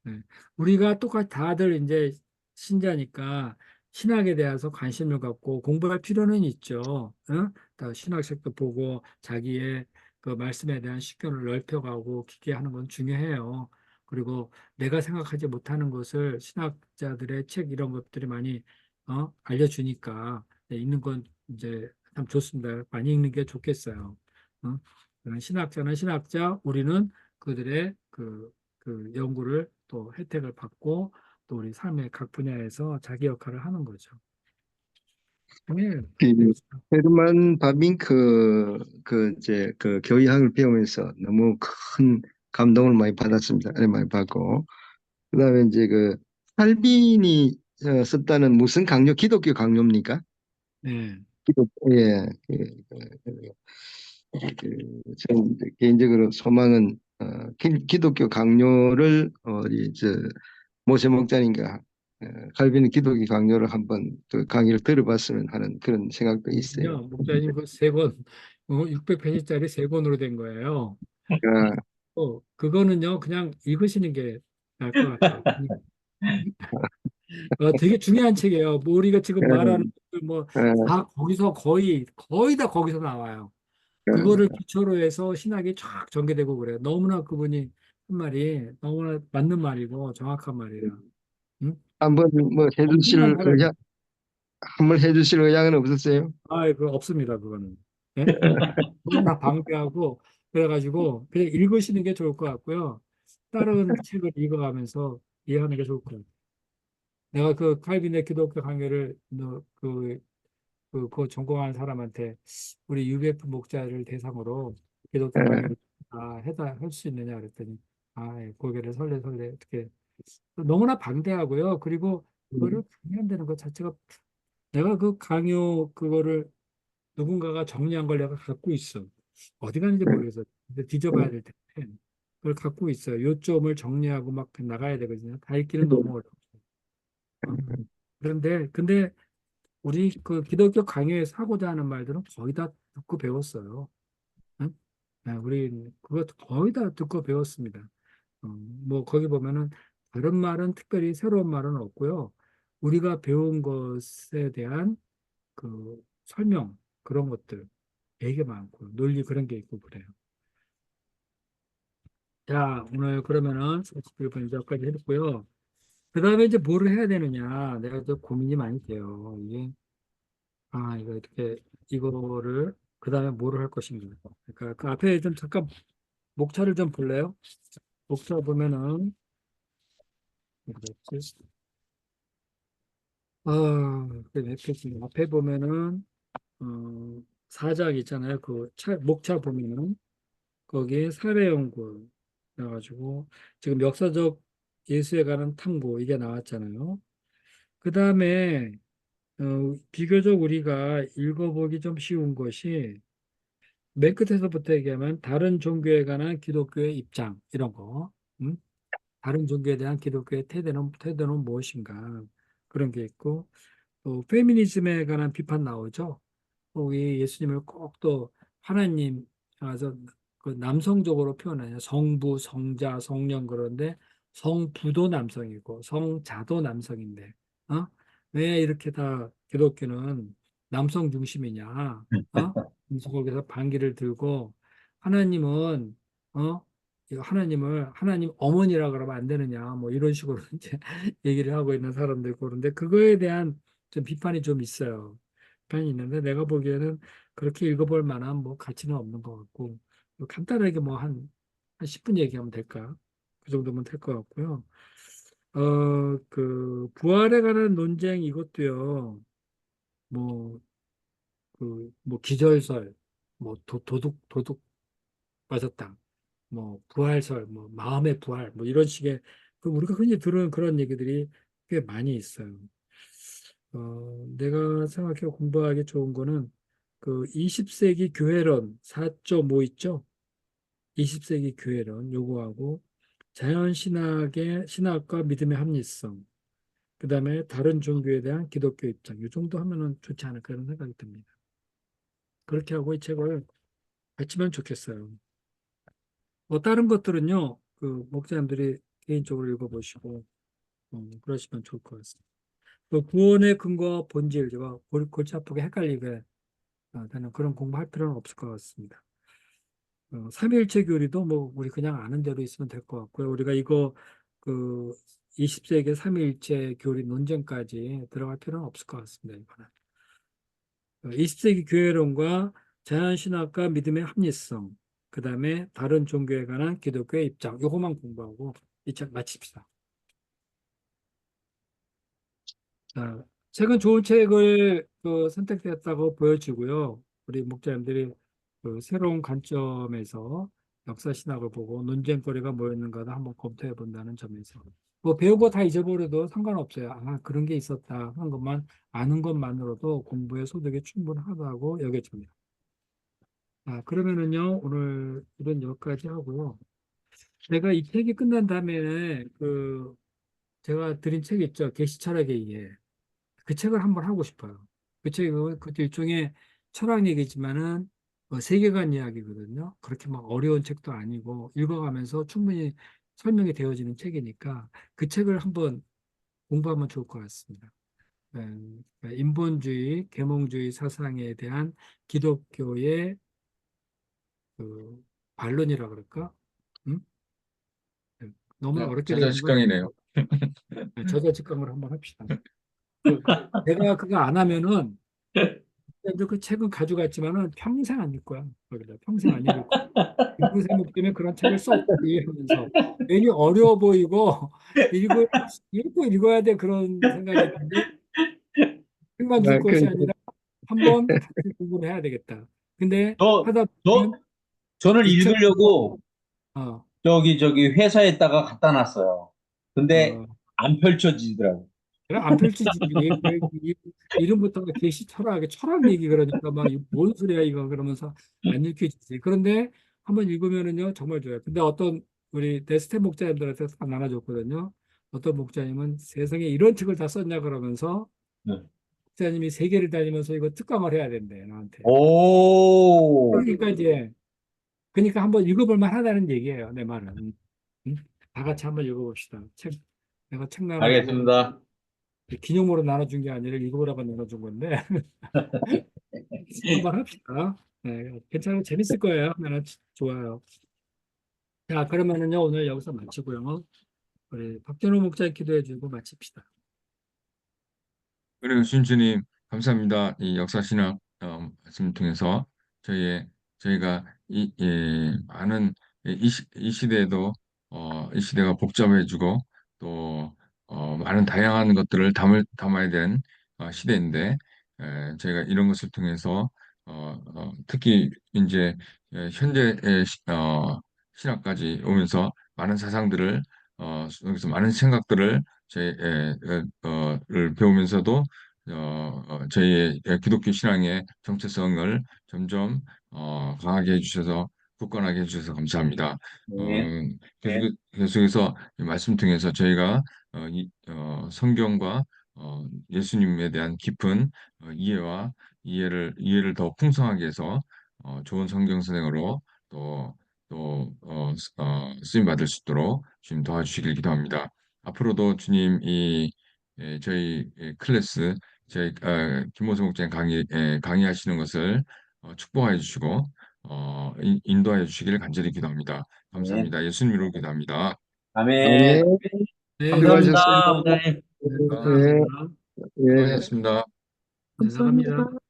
네. 우리가 똑같이 다들 이제 신자니까 신학에 대해서 관심을 갖고 공부할 필요는 있죠. 또 신학책도 보고 자기의 그 말씀에 대한 식견을 넓혀가고 깊게 하는 건 중요해요. 그리고 내가 생각하지 못하는 것을 신학자들의 책 이런 것들이 많이 알려주니까 네, 읽는 건 이제 참 좋습니다. 많이 읽는 게 좋겠어요. 그런 신학자는 신학자, 우리는 그들의 그 연구를 또 혜택을 받고 또 우리 삶의 각 분야에서 자기 역할을 하는 거죠. 네. 그 헤르만 바빙크 이제 그 교의학을 배우면서 너무 큰 감동을 많이 받았습니다. 많이 받고 그다음에 이제 그 칼빈이 썼다는 무슨 강요? 기독교 강요입니까? 네. 예. 저는 이제 개인적으로 소망은 기독교 강요를 우리 저 모세 목자님과 칼빈 기독교 강요를 한번 그 강의를 들어봤으면 하는 그런 생각도 있어요. 목사님 그 세 권, 600페이지짜리 세 권으로 된 거예요. 아, 그거는요, 그냥 읽으시는 게 나을 것 같아요. 되게 중요한 책이에요. 뭐 우리가 지금 말하는 음, 것들 뭐, 음, 다 거기서 거의 다 거기서 나와요. 그거를 기초로 해서 신학이 쫙 전개되고 그래요. 너무나 그분이 한 말이 너무나 맞는 말이고 정확한 말이라. 응? 한번 뭐 엄청난 해주실 사람이. 한번 해주실 의향은 없으세요? 그 없습니다, 그거는. 예? 그건 다 방대하고, 그래가지고, 그냥 읽으시는 게 좋을 것 같고요. 다른 책을 읽어가면서 이해하는 게 좋을 것 같아요. 내가 그 칼빈의 기독교 강해를 그 전공하는 사람한테 우리 UBF 목자를 대상으로 기독교 예, 강해를 해다 할 수 있느냐 그랬더니 예, 고개를 설레설레 어떻게 너무나 방대하고요. 그리고 그거를 강의한다는 것 자체가 내가 그 강요 그거를 누군가가 정리한 걸 내가 갖고 있어. 어디 갔는지 모르겠어. 근데 뒤져봐야 될 텐데. 그걸 갖고 있어요. 요점을 정리하고 막 나가야 되거든요. 다 읽기는 너무 어려워. 어? 근데 우리 그 기독교 강요에서 하고자 하는 말들은 거의 다 듣고 배웠어요. 응? 우리 그것 거의 다 듣고 배웠습니다. 뭐 거기 보면은 다른 말은 특별히 새로운 말은 없고요. 우리가 배운 것에 대한 그 설명 그런 것들 되게 많고 논리 그런 게 있고 그래요. 자, 오늘 그러면은 41분 여기까지 했고요. 그 다음에 이제 뭐를 해야 되느냐. 내가 좀 고민이 많이 돼요. 이게, 이거 어떻게, 이거를, 그 다음에 뭐를 할 것인가. 그러니까 그 앞에 좀 잠깐 목차를 좀 볼래요? 목차 보면은, 그랬지? 몇 페이지. 앞에 보면은, 어, 4장 있잖아요. 목차 보면은, 거기에 사회연구 나가지고 지금 역사적 예수에 관한 탐구 이게 나왔잖아요. 그 다음에 비교적 우리가 읽어보기 좀 쉬운 것이 맨 끝에서부터 얘기하면 다른 종교에 관한 기독교의 입장 이런 거, 음? 다른 종교에 대한 기독교의 태도는 무엇인가 그런 게 있고 또 페미니즘에 관한 비판 나오죠. 거기 예수님을 꼭 또 하나님 아서 그 남성적으로 표현하냐 성부, 성자, 성령 그런데 성부도 남성이고 성자도 남성인데 왜 이렇게 다 기독교는 남성 중심이냐? 그래서 거기서 반기를 들고 하나님은 이거 하나님을 하나님 어머니라 그러면 안 되느냐? 뭐 이런 식으로 이제 얘기를 하고 있는 사람들 있고 그런데 그거에 대한 좀 비판이 좀 있어요. 비판이 있는데 내가 보기에는 그렇게 읽어볼 만한 뭐 가치는 없는 것 같고 뭐 간단하게 뭐 한 10분 얘기하면 될까? 그 정도면 될 것 같고요. 그 부활에 관한 논쟁 이것도요. 뭐 뭐 기절설, 뭐 도둑 맞았다. 뭐 부활설, 뭐 마음의 부활, 뭐 이런 식의 그 우리가 흔히 들은 그런 얘기들이 꽤 많이 있어요. 내가 생각해 공부하기 좋은 거는 그 20세기 교회론 4.5 있죠? 20세기 교회론 요거하고 자연신학의 신학과 믿음의 합리성, 그다음에 다른 종교에 대한 기독교 입장 이 정도 하면은 좋지 않을까 그런 생각이 듭니다. 그렇게 하고 이 책을 마치면 좋겠어요. 뭐 다른 것들은요, 그 목사님들이 개인적으로 읽어보시고 그러시면 좋을 것 같습니다. 그 구원의 근거 본질, 제가 골치 아프게 헷갈리게 되는 그런 공부할 필요는 없을 것 같습니다. 삼위일체 교리도 뭐 우리 그냥 아는 대로 있으면 될 것 같고요. 우리가 이거 그 20세기 삼위일체 교리 논쟁까지 들어갈 필요는 없을 것 같습니다. 이거는. 20세기 교회론과 자연신학과 믿음의 합리성, 그 다음에 다른 종교에 관한 기독교의 입장, 요거만 공부하고 이 책 마칩시다. 자, 책은 좋은 책을 선택했다고 보여지고요. 우리 목사님들이 새로운 관점에서 역사 신학을 보고 논쟁거리가 뭐였는가도 한번 검토해 본다는 점에서 뭐 배우고 다 잊어버려도 상관없어요. 아, 그런 게 있었다 하는 것만 아는 것만으로도 공부의 소득이 충분하다고 여겨집니다. 아, 그러면은요, 오늘 이런 여기까지 하고요. 제가 이 책이 끝난 다음에 제가 드린 책 있죠. 계시 철학에 의해. 그 책을 한번 하고 싶어요. 그 책은 그것도 일종의 철학 얘기지만은 세계관 이야기거든요. 그렇게 막 어려운 책도 아니고 읽어가면서 충분히 설명이 되어지는 책이니까 그 책을 한번 공부하면 좋을 것 같습니다. 인본주의, 계몽주의 사상에 대한 기독교의 그 반론이라 그럴까? 음? 네, 너무 어렵게 되어 있는 건 저자직강이네요. 아니고 저자직강을 한번 합시다. 그, 내가 그거 안 하면은 근데 그 책은 가져갔지만은 평생 안 읽을 거야. 거기다 평생 안 읽을 거야. 인구세목 때문에 그런 책을 썼지 하면서 괜히 어려워 보이고 읽어야 돼 그런 생각이 드는데 책만 줄 아, 것이 그러니까 아니라 한번 같이 공부를 해야 되겠다. 근데 저, 하다 저, 보면 저는 이 책, 읽으려고 어, 저기 회사에다가 갖다 놨어요. 근데 어, 안 펼쳐지더라고. 내가 안 펼치지. 이름부터가 계시 철학, 철학 얘기 그러니까 막 뭔 소리야 이거 그러면서 안 읽혀지지. 그런데 한번 읽으면은요 정말 좋아요. 근데 어떤 우리 데스테 목자님들한테 다 나눠줬거든요. 어떤 목자님은 세상에 이런 책을 다 썼냐 그러면서 네. 목자님이 세계를 다니면서 이거 특강을 해야 된대 나한테. 오, 그러니까 이제 그러니까 한번 읽어볼 만하다는 얘기예요. 내 말은. 응? 다 같이 한번 읽어봅시다. 내가 책 나눠주고 알겠습니다. 기념으로 나눠준 게 아니라 읽어보라고 나눠준 건데 한번 합시다. 네, 괜찮고 재밌을 거예요. 나는 좋아요. 자, 그러면은요 오늘 여기서 마치고요. 우리 박준호 목사 기도해주고 마칩시다. 그리고 신주님 감사합니다. 이 역사신학 말씀을 통해서 저희가 많은 이 시대에도 이 시대가 복잡해지고 또 많은 다양한 것들을 담아야 되는 시대인데 저희가 이런 것을 통해서 특히 이제 현재의 신학까지 오면서 많은 사상들을 여기서 많은 생각들을 를 배우면서도 저희의 기독교 신앙의 정체성을 점점 강하게 해주셔서 굳건하게 해주셔서 감사합니다. 네. 계속해서 이 말씀 통해서 저희가 성경과 예수님에 대한 깊은 이해를 더 풍성하게 해서 좋은 성경 선생으로 쓰임 받을 수 있도록 주님 도와주시길 기도합니다. 앞으로도 주님 저희 클래스 김호수 목사님 강의하시는 것을 축복하여 주시고 인도하여 주시기를 간절히 기도합니다. 네. 감사합니다. 예수님으로 기도합니다. 아멘. 아멘. 네, 감사합니다, 수고하셨습니다. 목사님. 네, 예, 감사합니다. 예. 수고하셨습니다. 네, 나갑니다.